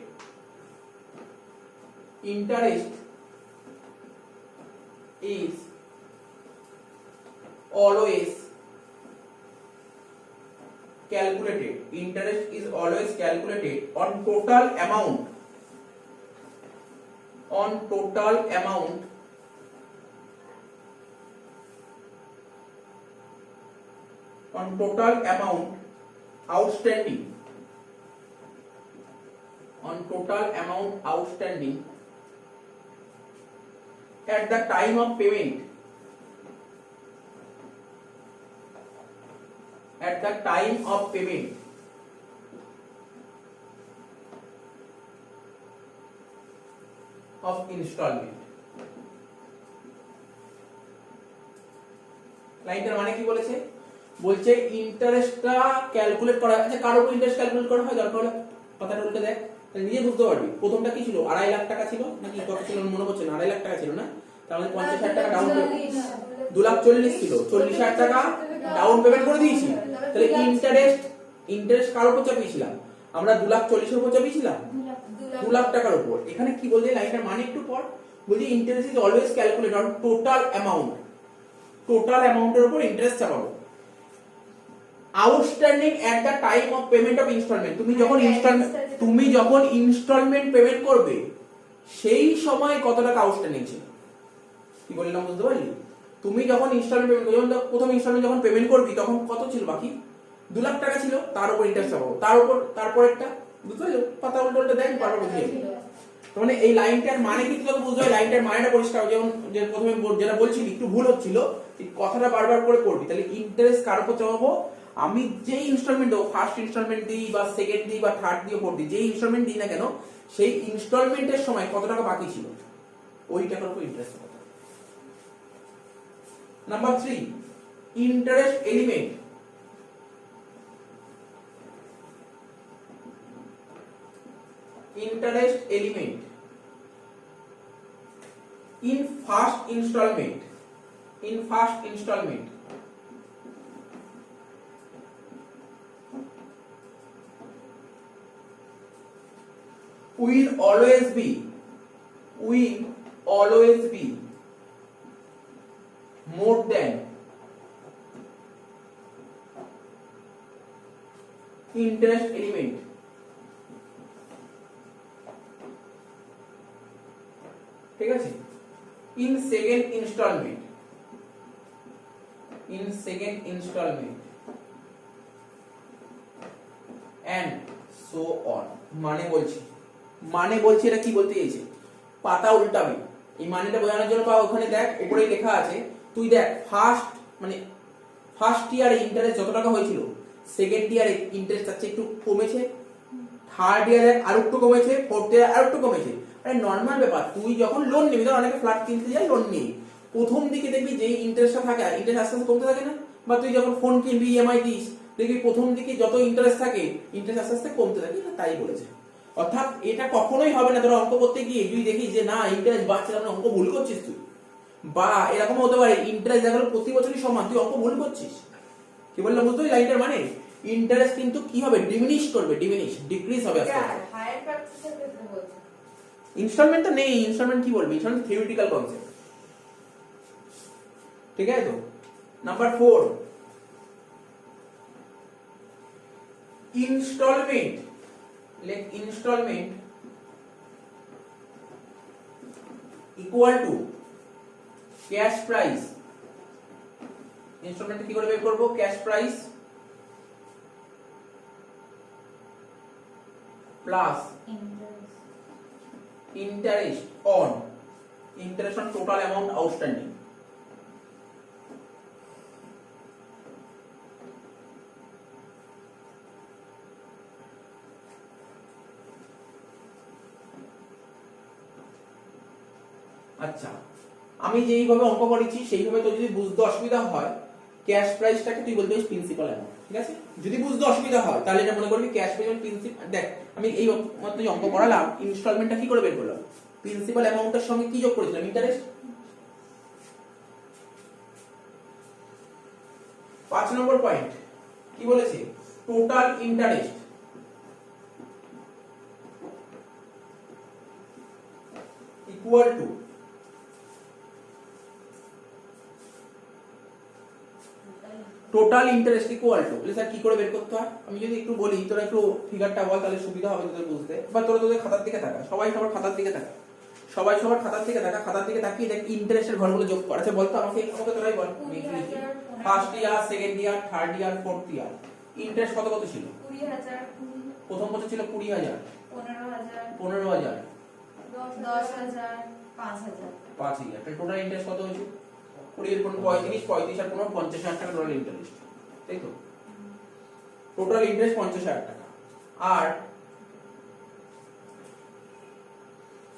on total amount outstanding at the time of payment of installment। লাইনটার মানে কি বলেছে? বলছে ইন্টারেস্টটা ক্যালকুলেট করা, আচ্ছা কার উপর ইন্টারেস্ট ক্যালকুলেট করা হয়, দরকার হলে কথাটা উল্টে দেখ, তাহলে নিজে বুঝতে পারবি। প্রথমটা কি ছিল, 2.5 লাখ টাকা ছিল নাকি কত ছিল মনে পড়ছে না, 2.5 লাখ টাকা ছিল না? তাহলে 50,000 টাকা ডাউন পেমেন্ট, 2,40,000 ছিল, 40,000 টাকা ডাউন পেমেন্ট করে দিয়েছি। তাহলে ইন্টারেস্ট কার উপর চাপিয়েছিলাম আমরা? 2,40,000 উপর চাপিয়েছিলাম, 2 লাখ টাকার উপর। এখানে কি বলছে লাইনটার মানে একটু পর, বলছি interest is always calculated on total অ্যামাউন্টের উপর ইন্টারেস্ট চাপাবো। Outstanding at the time of payment of instalment, তুমি যখন ইনস্টলমেন্ট পেমেন্ট করবে সেই সময় কত টাকা আউটস্ট্যান্ডিং ছিল। কি বললাম বুঝতে পারলি? তুমি যখন ইনস্টলমেন্ট পেমেন্ট করবে, যখন প্রথম ইনস্টলমেন্ট যখন পেমেন্ট করবি তখন কত ছিল বাকি? 2 লাখ টাকা ছিল, তার উপর ইন্টারেস্ট পাবো, তার উপর তারপরেরটা, বুঝতে পারছো? পাতা উল্টোটা দেখ পারবো বুঝিয়ে। মানে এই লাইনটার মানে কি তোকে বুঝতে হবে, লাইনটার মানেটা পরিষ্কার। যেমন যে প্রথমে যেটা বলছিলি একটু ভুল হচ্ছিল, এই কথাটা বারবার করে পড়বি, তাহলে ইন্টারেস্ট কার উপর চাপাবো? আমি যেই ইনস্টলমেন্ট দেবো, ফার্স্ট ইনস্টলমেন্ট দিই বা সেকেন্ড দিই বা থার্ড দিই ফোর্থ দিই, যেই ইনস্টলমেন্ট দিই না কেন সেই ইনস্টলমেন্টের সময় কত টাকা বাকি ছিল ওই টাকার উপর ইন্টারেস্ট পাবো। Number 3, interest element. Interest element in first installment will always be more than interest element ঠিক আছে, in second installment and so on। মানে বলছি এটা কি বলতে চাইছে, পাতা উল্টাবে। এই মানেটা বোঝানোর জন্য বা ওখানে দেখ উপরেই লেখা আছে, তুই দেখ ফার্স্ট ইয়ারে ইন্টারেস্ট যত টাকা হয়েছিল, সেকেন্ড ইয়ারে ইন্টারেস্ট আছে একটু কমেছে, থার্ড ইয়ারে আর একটু কমেছে, ফোর্থ ইয়ারে আর একটু কমেছে। আরে নরমাল ব্যাপার, তুই যখন লোন নিবি, ধর অনেকে ফ্ল্যাট কিনতে যায় লোন নিয়ে, প্রথম দিকে দেখবি যেই ইন্টারেস্টটা থাকে ইন্টারেস্ট আস্তে আস্তে কমতে থাকে না? বা তুই যখন ফোন কিনবি ইএমআই দিস, দেখবি প্রথম দিকে যত ইন্টারেস্ট থাকে ইন্টারেস্ট আস্তে আস্তে কমতে থাকে, তাই বলেছে। অর্থাৎ এটা কখনোই হবে না তোরা অঙ্ক করতে গিয়ে যদি দেখিস যে না ইন্টারেস্ট বাড়ছে, তাহলে অঙ্ক ভুল করছিস তুই। বা এরকম হতে পারে ইন্টারেস্ট দেখা গেল প্রতি বছরই সমান, তুই অঙ্ক ভুল করছিস। কি বললাম বুঝতে পারলি লাইনটার মানে? ইন্টারেস্ট কিন্তু কি হবে, ডিক্রিজ হবে আস্তে আস্তে। ইনস্টলমেন্ট তো নেই, ইনস্টলমেন্ট কি বলবি, ইনস্টলমেন্ট থিওরিটিক্যাল কনসেপ্ট। ঠিক আছে তো। Number 4, instalment equal to cash price. Instalment কি করে বের করব? Cash price plus interest on total amount outstanding। আচ্ছা, আমি যেইভাবে অঙ্ক করেছি সেইভাবে তো যদি বুঝতে অসুবিধা হয়, ক্যাশ প্রাইসটাকে তুই বলতে পারিস প্রিন্সিপাল অ্যামাউন্ট। ঠিক আছে, যদি বুঝতে অসুবিধা হয় তাহলে এটা মনে করবি ক্যাশ প্রাইস প্রিন্সিপাল। দেখ আমি এই মত অঙ্ক করালাম, ইনস্টলমেন্টটা কি করে বের করলাম, প্রিন্সিপাল অ্যামাউন্টের সঙ্গে কি যোগ করেছিলাম, ইন্টারেস্ট। 5 নম্বর পয়েন্ট কি বলেছে, total interest equal to total interest equal to. Sir কি করে বের করতে হয়, আমি যদি একটু বলি, তোরা একটু ফিগারটা বল তাহলে সুবিধা হবে তোদের বুঝতে। বা তোদের খাতার দিকে থাকা, সবাই সবার খাতার দিকে থাকা, খাতার দিকে তাকিয়ে দেখ ইন্টারেস্টের ঘরগুলো যোগ কর। আচ্ছা বলতো আমাকে তোরাই বল, first year, second year, third year, fourth year interest কত কত ছিল? 20,000। প্রথম বছর ছিল 20,000, 15,000, 10,000, 5,000। 5,000। টোটাল ইন্টারেস্ট কত হয়েছে? 20 এর 35 আর 15 50,000 টাকা টোটাল ইন্টারেস্ট, তাই তো? টোটাল ইন্টারেস্ট 50,000 টাকা। আর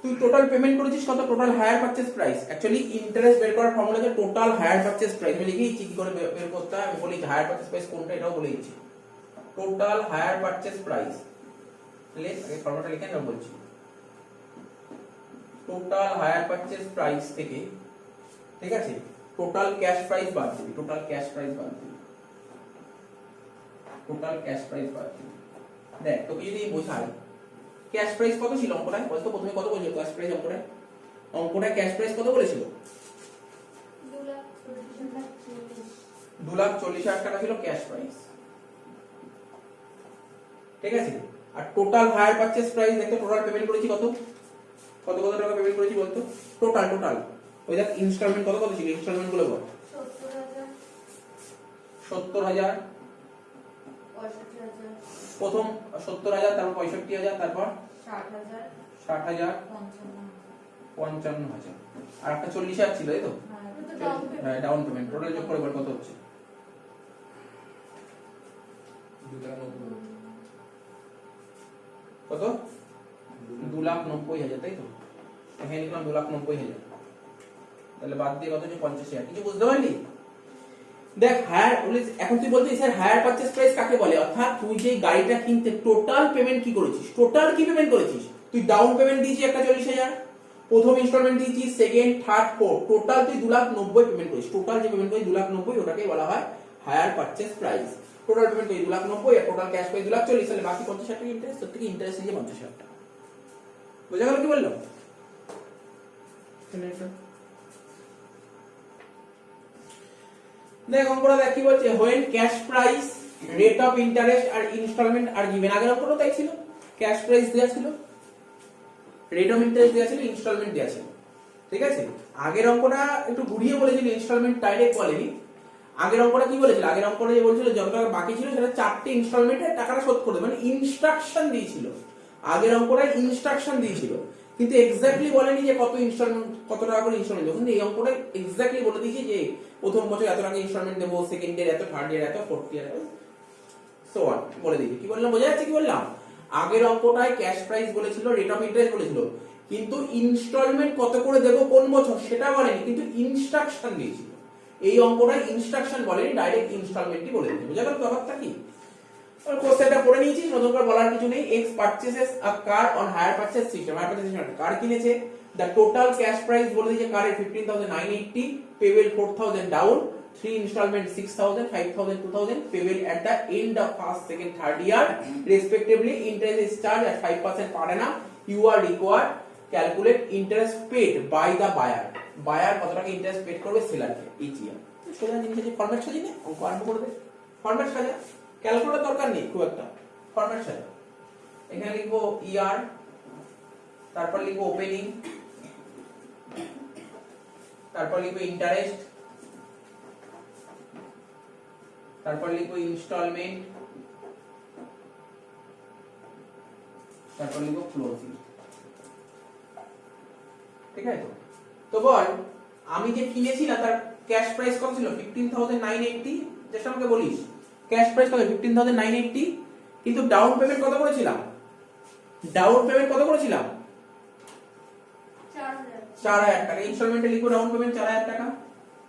তুই টোটাল পেমেন্ট করেছিস কত? Total hire purchase price. Actually interest বের করার ফর্মুলা হচ্ছে টোটাল হায়ার পারচেজ প্রাইস। আমি লিখেইছি কি করে বের করতে হয়, আমি বলি হায়ার পারচেজ প্রাইস কোনটা এটাও বলে দিচ্ছি। টোটাল হায়ার পারচেজ প্রাইস, লেখ আগে ফর্মুলাটা লিখে আমি বলছি। টোটাল হায়ার পারচেজ প্রাইস থেকে, ঠিক আছে, টোটাল ক্যাশ প্রাইস বাদ দিবি, টোটাল ক্যাশ প্রাইস বাদ দিবি। দেখ তোকে যদি বোঝাই ক্যাশ প্রাইস কত ছিল অঙ্কটায়, বলতো প্রথমে কত বলেছিল ক্যাশ প্রাইস অঙ্কটায় ক্যাশ প্রাইস কত বলেছিল? 2,40,000 2,40,000 টাকা ছিল ক্যাশ প্রাইস। ঠিক আছে। আর টোটাল হায়ার পারচেজ প্রাইস দেখো, টোটাল পেমেন্ট করেছি কত কত কত টাকা পেমেন্ট করেছি বলতো, টোটাল টোটাল ওই দেখ ইনস্টলমেন্ট কত কত ছিল, ইনস্টলমেন্ট গুলো বল। 70,000 70,000 65,000 প্রথম 70,000, তারপর 65,000, তারপর 60,000 60,000 55,000 আর একটা 40,000 ছিল তাই তো? হ্যাঁ ডাউন পেমেন্ট। টোটাল যোগ করে বল কত হচ্ছে? 2,90,000 কত? 2,90,000 তাই তো? এখানে লিখলাম 2,90,000, তাহলে বাদ দিয়ে কত হচ্ছে? 50,000। কিছু বুঝতে পারলি? দেখ হায়ার, এখন তুই বলতে স্যার হায়ার পারচেজ প্রাইস কাকে বলে, অর্থাৎ তুই যে গাড়িটা কিনতে টোটাল পেমেন্ট কি করেছিস, টোটাল কি পেমেন্ট করেছিস? তুই ডাউন পেমেন্ট দিয়েছিস একটা 40,000, প্রথম ইনস্টলমেন্ট দিয়েছিস, সেকেন্ড থার্ড ফোর্থ, টোটাল তুই 2,90,000 পেমেন্ট করিস। টোটাল যে পেমেন্ট করিস 2,90,000, ওটাকেই বলা হয় hire purchase price. Total payment করিস 2,90,000 আর টোটাল ক্যাশ প্রাইস 2,40,000, তাহলে বাকি 50,000 টাকা ইন্টারেস্ট, তোর থেকে ইন্টারেস্ট নিয়ে 50,000 টাকা। বুঝা গেল কি বললো? দেখ অঙ্কটা দেখ কি বলছে, when cash price, rate of interest আর ইনস্টলমেন্ট আর given। আগের অঙ্কটা তাই ছিল, ক্যাশ প্রাইস দেয়া ছিল, রেট অফ ইন্টারেস্ট দেয়া ছিল, ইনস্টলমেন্ট দেয়া ছিল। ঠিক আছে, আগের অঙ্কটা একটু ঘুরিয়ে বলেছিল, ইনস্টলমেন্ট ডাইরেক্ট বলেনি। আগের অঙ্কটা কি বলেছিল, আগের অঙ্কটা যে বলছিল যত টাকা বাকি ছিল সেটা 4টে ইনস্টলমেন্টে টাকাটা শোধ করে দেবে, মানে ইনস্ট্রাকশন দিয়েছিল। আগের অঙ্কটা ইনস্ট্রাকশন দিয়েছিল, কিন্তু এক্স্যাক্টলি বলেনি যে কত ইনস্টলমেন্ট, কত টাকা করে ইনস্টলমেন্ট দেবো। কিন্তু এই অঙ্কটা এক্স্যাক্টলি বলে দিয়েছে যে প্রথম বছর এত টাকা ইনস্টলমেন্ট দেবো, সেকেন্ড ইয়ার এত, থার্ড ইয়ার এত, ফোর্থ ইয়ার এত, সো অন বলে দিয়েছে। কি বললাম, বোঝা যাচ্ছে কি বললাম? আগের অঙ্কটায় ক্যাশ প্রাইস বলেছিল, রেট অফ ইন্টারেস্ট বলেছিল, কিন্তু ইনস্টলমেন্ট কত করে দেবো কোন বছর সেটা বলেনি, কিন্তু ইনস্ট্রাকশন দিয়েছিল। এই অঙ্কটায় ইনস্ট্রাকশন বলেনি, ডাইরেক্ট ইনস্টলমেন্টই বলে দিয়েছে। বুঝা গেল ব্যাপারটা কি? কোশ্চেনটা পড়ে নিয়েছিস, নতুন করে বলার কিছু নেই। X purchases a car on hire purchase system. Hire purchase system car কিনেছে, দ্য টোটাল ক্যাশ প্রাইস বলে দিয়েছে কারের 15,980, payable 4,000 down, 3 instalment 6,000, 5,000, 2,000, payable at the end of first, second, third year respectively. Interest is charged at 5% per annum. You are required calculate interest paid by the buyer. Buyer কত টাকা interest paid করবে সেলারকে each year। সোজা জিনিস আছে, format সাজি না, অঙ্ক আরম্ভ করে দে। ফরম্যাট সাজা, ক্যালকুলেটর দরকার নেই খুব একটা, ফরম্যাট সাজা। এখানে লিখবো ইয়ার, তারপর লিখবো ওপেনিং, তারপর লিখবো ইন্টারেস্ট, তারপর লিখবো ইনস্টলমেন্ট, তারপর লিখবো ক্লোজিং। ঠিক আছে? তো বল আমি যে কিনেছিলাম তার ক্যাশ প্রাইস কত ছিল? 15,980। জাস্ট আমাকে বলিস ক্যাশ প্রাইস কত? 15,980, কিন্তু ডাউন পেমেন্ট কত করেছিলাম? ডাউন পেমেন্ট কত করেছিলাম? 4,000 টাকা। ইনস্টলমেন্টে লিখবো ডাউন পেমেন্ট 4,000 টাকা,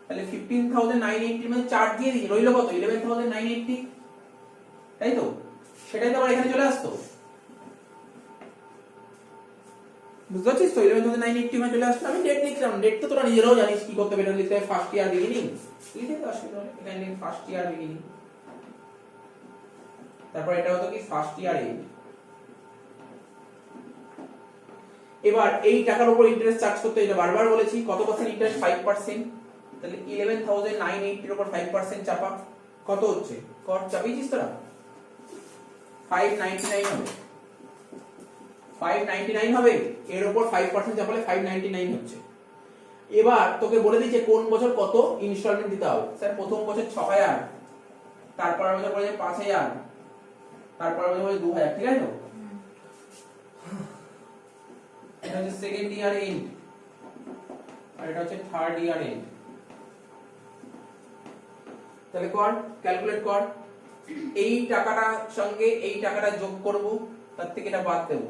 তাহলে 15,980 মানে 4 দিয়ে দিই, রইলো কত? 11,980, তাই তো? সেটাই তো আমার এখানে চলে আসতো। বুঝতে পারছিস তো? 11,980 মানে চলে আসতো। আমি ডেট লিখলাম, ডেট তো তোরা নিজেরাও জানিস কি করতে হবে, লিখতে হবে ফার্স্ট ইয়ার বিগিনিং, লিখে তো আসবে। এখানে লিখ ফার্স্ট ইয়ার বিগিনিং, তারপর এটা হতো কি ফার্স্ট ইয়ার এন্ড। এবার এই টাকার উপর ইন্টারেস্ট চার্জ করতে, এটা বারবার বলেছি, কত পার্সেন্ট ইন্টারেস্ট? 5%। তাহলে 11,980 এর উপর 5% চাপা কত হচ্ছে? কত চাপিয়েছিস তোরা? 599 হবে, 599 হবে। এর উপর 5% চাপালে 599 হচ্ছে। এবার তোকে বলে দিয়েছে কোন বছর কত ইনস্টলমেন্ট দিতে হবে। স্যার প্রথম বছর 6,000, তারপর বছর বলে 5,000, তারপর বছর বলে 2,000। ঠিক আছে তো? এটা হচ্ছে সেকেন্ড ইয়ার এন্ড, আর এটা হচ্ছে থার্ড ইয়ার এন্ড। তাহলে কর, ক্যালকুলেট কর। এই টাকাটার সঙ্গে এই টাকাটা যোগ করব, তার থেকে এটা বাদ দেব,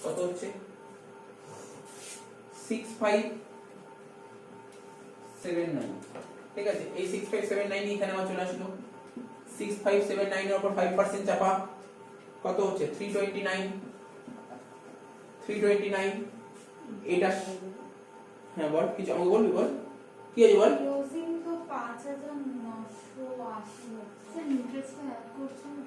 কত হচ্ছে? 6579। ঠিক আছে, এই 6579 এখানে আমার চলে আসলো। 6579 এর উপর 5% চাপা কত হচ্ছে? 329। 329 এটা, হ্যাঁ বল, কিছু আমাকে বলবি, বল কি আছে বল। ক্লোজিং তো 5,980 হচ্ছে, ইন্টারেস্টটা অ্যাড করছো না?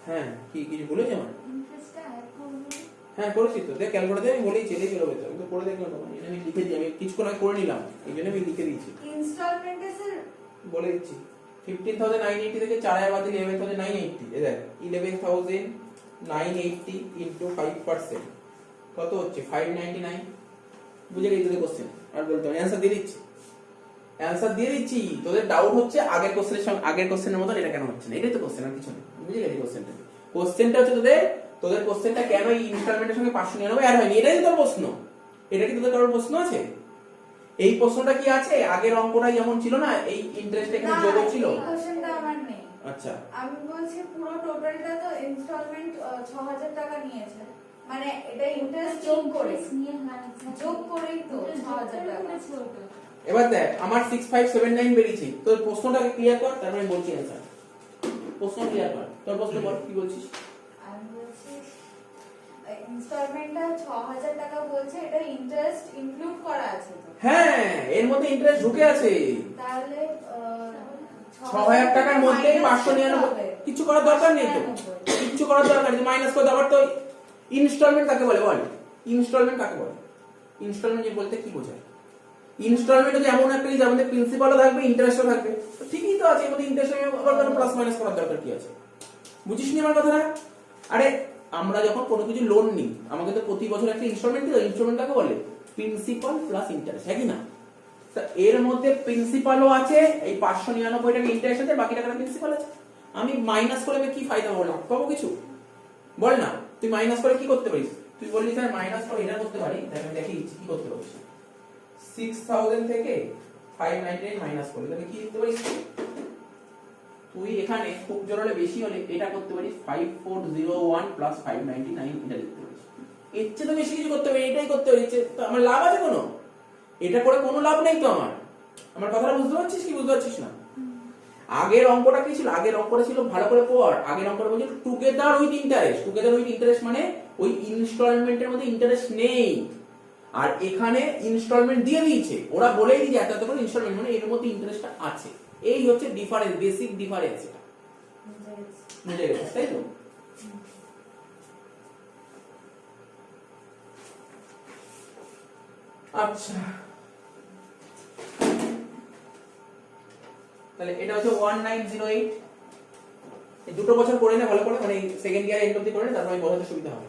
হ্যাঁ, কি কিছু বলেছে আমার? ইন্টারেস্টটা অ্যাড করবে? হ্যাঁ করেছি তো, দেখ ক্যালকুলেটরে আমি বলেই চেলেই বেরোবে তো, আমি তো করে দেখলাম, আমি লিখে দিই, আমি কিছুক্ষণ আগে করে নিলাম, এই জন্য আমি লিখে দিয়েছি, ইনস্টলমেন্টে স্যার বলে দিচ্ছি। 15,980 থেকে 4,000 বাদ দিলে 11,980, এই দেখ 11,980 ইনটু 5% কত হচ্ছে 599। বুঝে গেলি তোদের কোশ্চেন? আর বলতে হবে অ্যানসার দিয়ে দিচ্ছি, অ্যানসার দিয়ে দিচ্ছি। তোদের ডাউট হচ্ছে আগের কোশ্চেনের সঙ্গে আগের কোশ্চেনের মতন এটা কেন হচ্ছে না, এটাই তো কোশ্চেন, আর কিছু না। বুঝে গেলি কোশ্চেনটা? কোশ্চেনটা হচ্ছে তোদের কোশ্চেনটা কেন এই ইনস্টলমেন্টের সঙ্গে 599 অ্যাড হয়নি, এটাই তো তোর প্রশ্ন। এটা কি তোদের কারোর প্রশ্ন আছে? এই প্রশ্নটা কি আছে? আগের অঙ্কটা যেমন ছিল না, এই ইন্টারেস্ট এখানে যোগ ছিল। এই কোশ্চেনটা আমার নেই। আচ্ছা, আমি বলছি পুরো টোটালটা তো ইনস্টলমেন্ট 6000 টাকা নিয়েছে, মানে এটা ইন্টারেস্ট যোগ করে যোগ করেই তো 6000 টাকা। এবার দেখ আমার 6579 বেরিয়েছে। তোর প্রশ্নটাকে ক্লিয়ার কর, তারপরে বলছি অ্যানসার। প্রশ্ন ক্লিয়ার কর, তোর প্রশ্ন বল, কি বলছিস? আমি বলছি ইনস্টলমেন্টটা 6000 টাকা বলছে, এটা ইন্টারেস্ট ইনক্লুড করা আছে তো? হ্যাঁ, এর মধ্যে ইন্টারেস্ট ঢুকে আছে। তাহলে 6000 টাকার মধ্যে 599 কিছু করার দরকার নেই তো, কিছু করার দরকার নেই, মাইনাস করে দাও। আবার তো ইনস্টলমেন্ট কাকে বলে বল? ইনস্টলমেন্ট কাকে বলে? ইনস্টলমেন্ট বলতে কি বোঝায়? ইনস্টলমেন্ট হচ্ছে এমন একটা জিনিস যার মধ্যে প্রিন্সিপালও থাকবে, ইন্টারেস্টও থাকবে। তো ঠিকই তো আছে, এর মধ্যে ইন্টারেস্ট আবার কেন প্লাস মাইনাস করার দরকার কি আছে? বুঝিস নি আমার কথাটা? আরে আমরা যখন কোনো কিছু লোন নিই, আমাকে তো প্রতি বছর একটা ইনস্টলমেন্ট দিল। ইনস্টলমেন্ট কাকে বলে? প্রিন্সিপাল প্লাস ইন্টারেস্ট, হ্যাঁ কি না? তা এর মধ্যে প্রিন্সিপালও আছে, এই 599 টাকা ইন্টারেস্ট আছে, বাকি টাকাটা প্রিন্সিপাল আছে। আমি মাইনাস করে আমি কি ফায়দা বললাম? পাবো কিছু? বল না, তুই মাইনাস করে কি করতে পারিস? তুই বললি স্যার মাইনাস করে এটা করতে পারি, তাহলে আমি দেখি কি করতে পারিস। 6000 থেকে 599 মাইনাস করলে তাহলে কি লিখতে পারিস? তুই এখানে খুব জোর হলে বেশি হলে এটা করতে পারিস 5401 প্লাস 599 এটা লিখতে পারিস। এর চেয়ে তো বেশি কিছু করতে পারি, এটাই করতে পারি। তো আমার লাভ আছে কোনো? এটা করে কোনো লাভ নেই তো আমার। আমার কথাটা বুঝতে পারছিস কি বুঝতে পারছিস না? আগের অঙ্কটা কি ছিল? আগের অঙ্কটা ছিল, ভালো করে পড়। আগের অঙ্কটা বলছিল together with interest. Together with interest মানে ওই ইনস্টলমেন্টের মধ্যে ইন্টারেস্ট নেই, আর এখানে ইনস্টলমেন্ট দিয়ে দিয়েছে। ওরা বলেই দিয়েছে এত এত করে ইনস্টলমেন্ট, মানে এর মধ্যে ইন্টারেস্টটা আছে। এই হচ্ছে ডিফারেন্স, বেসিক ডিফারেন্স। এটা বুঝে গেছিস তাই তো? আচ্ছা, তাহলে এটা হচ্ছে 1908। এই দুটো বছর পড়ে নে ভালো করে, মানে সেকেন্ড ইয়ার এন্ড অবধি করে নে, তারপরে বোঝাতে সুবিধা হবে।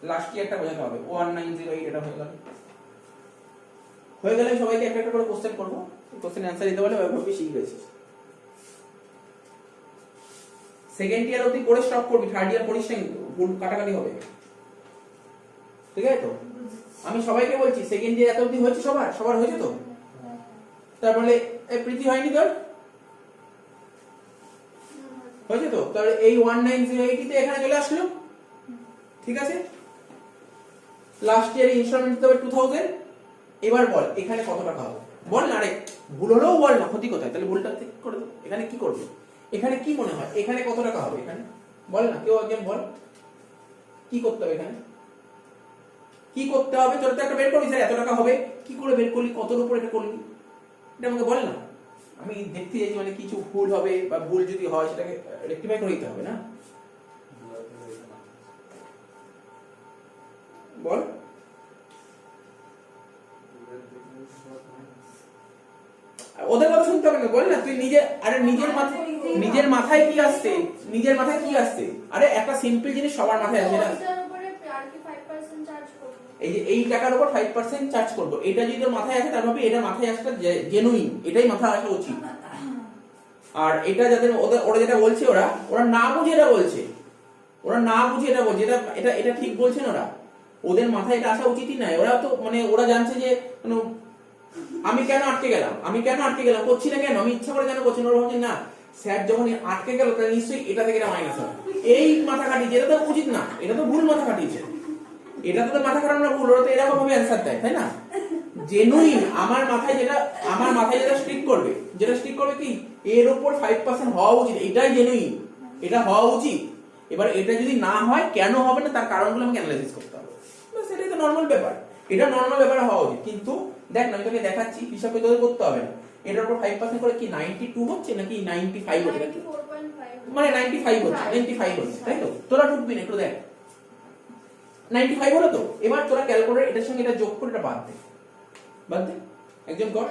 লাস্ট ইয়ারটা বোঝাতে হবে। 1908 এটা হয়ে গেল। হয়ে গেলে সবাইকে একটা একটা করে কোশ্চেন করব, কোশ্চেনের অ্যানসার দিতে বলে ওইভাবে শিখে গেছিস। সেকেন্ড ইয়ার অবধি করে স্টপ করবি, থার্ড ইয়ার পড়িস না, কিন্তু ভুল কাটাকাটি হবে। ঠিক আছে তো? আমি সবাইকে বলছি সেকেন্ড ইয়ার এত অবধি হয়েছে, সবার হয়েছে তো? তারপরে প্রীতি হয়নি তোর? হয়েছে তো? তাহলে এই 1908 তে এখানে চলে আসলো। ঠিক আছে, লাস্ট ইয়ার ইনস্টলমেন্ট দিতে হবে 2000। এবার বল এখানে কত টাকা হবে? বল না, আরে ভুল হলেও বল না, ক্ষতি কোথায়? তাহলে ভুলটা ঠিক করে দাও। এখানে কি করবে? এখানে কি মনে হয় এখানে কত টাকা হবে? এখানে বল না, কেউ একজন বল কি করতে হবে? এখানে কি করতে হবে? তোর তো একটা বের করবি, স্যার এত টাকা হবে। কি করে বের করলি? কতর উপর এটা করলি? এটা আমাকে বল না। আমি দেখতে চাইছি মানে কিছু ভুল হবে, বা ভুল যদি হয় সেটাকে রেকটিফাই করে দিতে হবে না? বল। ওদের কথা শুনতে হবে না, বল না। তুই নিজে, আরে নিজের মাথায় কি আসছে? নিজের মাথায় কি আসছে? আরে একটা সিম্পল জিনিস সবার মাথায় আসে না। এই যে এই টাকার উপর 5% চার্জ করব, এটা যদি তোর মাথায় আসে, তার ভাবে এটা মাথায় আসটা জেনুইন, এটাই মাথায় আসা উচিত। আর এটা যাদের ওরা যেটা বলছে, ওরা না বুঝে এটা বলছে, ওরা না বুঝে এটা বলছে, এটা এটা ঠিক বলছেন ওরা। ওদের মাথায় এটা আসা উচিতই নাই। ওরা তো মানে ওরা জানছে যে আমি কেন আটকে গেলাম, করছি না কেন, আমি ইচ্ছা করে কেন করছি না। ওরা ভাবছে না স্যার যখন আটকে গেল তাহলে নিশ্চয়ই এটা থেকে এটা মাইনাস হবে। এই মাথা কাটিয়েছে, এটা তো উচিত না, এটা তো ভুল মাথা কাটিয়েছে। এটা তো মাথা খারাপ না, ভুল। ওরা তো এরকম ভাবে অ্যান্সার দেয়, তাই না? জেনুইন আমার মাথায় যেটা স্ট্রিক করবে কি এর উপর 5% হওয়া উচিত, এটাই জেনুইন, এটা হওয়া উচিত। এবার এটা যদি না হয় কেন হবে না তার কারণগুলো আমাকে অ্যানালাইসিস করতে হবে। সেটাই তো নরমাল ব্যাপার, এটা নরমাল ব্যাপার হওয়া উচিত। কিন্তু দেখ না, আমি তোকে দেখাচ্ছি, হিসাবে তোদের করতে হবে না। এটার উপর 5% করে কি 92 হচ্ছে নাকি 95 হচ্ছে নাকি, মানে 95 হচ্ছে, তাই তো? তোরা ঢুকবি না, একটু দেখ 95 হলো তো। এবার তোরা ক্যালকুলেটর এটার সঙ্গে এটা যোগ করে এটা বাদ দে একজন কর,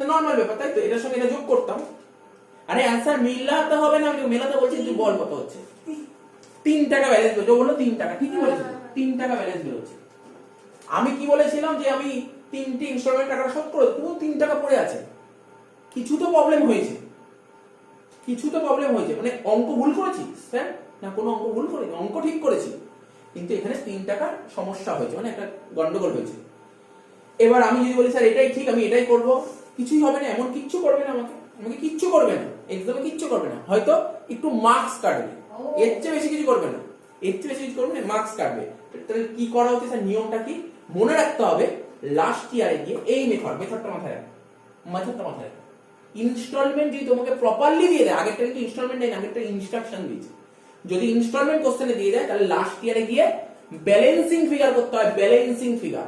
নরমাল ব্যাপার, তাই তো? এটার সঙ্গে এটা যোগ করতাম, আরে অ্যান্সার মিলাতে হবে না, আমি মেলাতে বলছি, তুই বল কত হচ্ছে। 3 টাকা ব্যালেন্স বেরোচ্ছে, ও বললো 3 টাকা, ঠিকই বলেছিল, 3 টাকা ব্যালেন্স বেরোচ্ছে। আমি কি বলেছিলাম যে আমি 3টি ইনস্টলমেন্ট টাকা শোধ করে, পুরো 3 টাকা পড়ে আছে। কিছু তো প্রবলেম হয়েছে, কিছু তো প্রবলেম হয়েছে, মানে অঙ্ক ভুল করেছি স্যার না, কোনো অঙ্ক ভুল করিনি, অঙ্ক ঠিক করেছি, কিন্তু এখানে 3 টাকার সমস্যা হয়েছে, মানে একটা গন্ডগোল হয়েছে। এবার আমি যদি বলি স্যার এটাই ঠিক, আমি এটাই করব, কিছুই হবে না, এমন কিচ্ছু করবে না, আমাকে কিচ্ছু করবে না, এক্সামে কিচ্ছু করবে না, হয়তো একটু মার্কস কাটবে, এর চেয়ে বেশি কিছু করবে না, এর চেয়ে বেশি কিছু করবে না, মার্কস কাটবে। তাহলে কি করা উচিত স্যার, নিয়মটা কি মনে রাখতে হবে, লাস্ট ইয়ারে গিয়ে এই মেথডটা মাথায় রাখো, মেথডটা মাথায় রাখো। ইনস্টলমেন্ট যদি তোমাকে প্রপারলি দিয়ে দেয়, আগেরটা কিন্তু ইনস্টলমেন্ট নেই, আগেরটা ইনস্ট্রাকশন দিয়েছে, যদি ইনস্টলমেন্ট কোশ্চেনে দিয়ে দেয় তাহলে লাস্ট ইয়ারে গিয়ে ব্যালেন্সিং ফিগার করতে হয়, ব্যালেন্সিং ফিগার,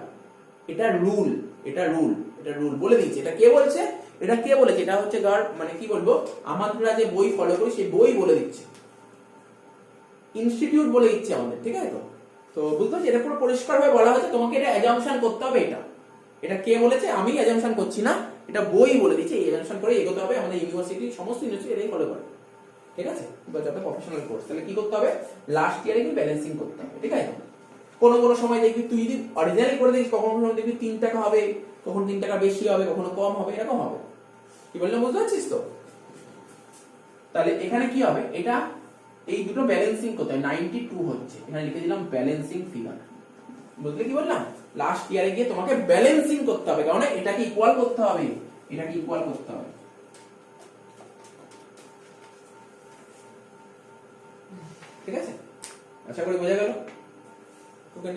এটা রুল, এটা রুল, এটা রুল বলে দিচ্ছে। এটা কে বলছে, এটা কে বলেছে, এটা হচ্ছে মানে কি বলবো, আমরা যে বই ফলো করি সেই বই বলে দিচ্ছে, ইনস্টিটিউট বলে দিচ্ছে আমাদের, ঠিক আছে? তো বুঝতে পারছি, এটা পুরো পরিষ্কার ভাবে বলা হয়েছে, তোমাকে এটা অ্যাজাম্পশন করতে হবে। এটা কে বলেছে, আমি অ্যাজাম্পশন করছি না, এটা বই বলে দিচ্ছে, এই অ্যাজাম্পশন করে এগোতে হবে। আমাদের ইউনিভার্সিটি, সমস্ত ইউনিভার্সিটি এটাই ফলো করে, ঠিক আছে? যাতে প্রফেশনাল কোর্স, তাহলে কি করতে হবে, লাস্ট ইয়ারে কি ব্যালেন্সিং করতে হবে, ঠিক আছে? কোনো কোনো সময় দেখবি, তুই যদি অরিজিনালি করে দেখিস, কখনো সময় দেখবি 3 টাকা হবে, কখনো 3 টাকা বেশি হবে, কখনো কম হবে, এরকম হবে। কি বললাম বুঝতে পারছিস তো? তাহলে এখানে কি হবে, এটা এই দুটো ব্যালেন্সিং করতে হয়, 92 হচ্ছে, এখানে লিখে দিলাম ব্যালেন্সিং ফিগার। বুঝলে কি বললাম, লাস্ট ইয়ারে গিয়ে তোমাকে ব্যালেন্সিং করতে হবে, কারণ এটাকে ইকুয়াল করতে হবে, এটাকে ইকুয়াল করতে হবে, ঠিক আছে? আশা করি বোঝা গেল। ওকে,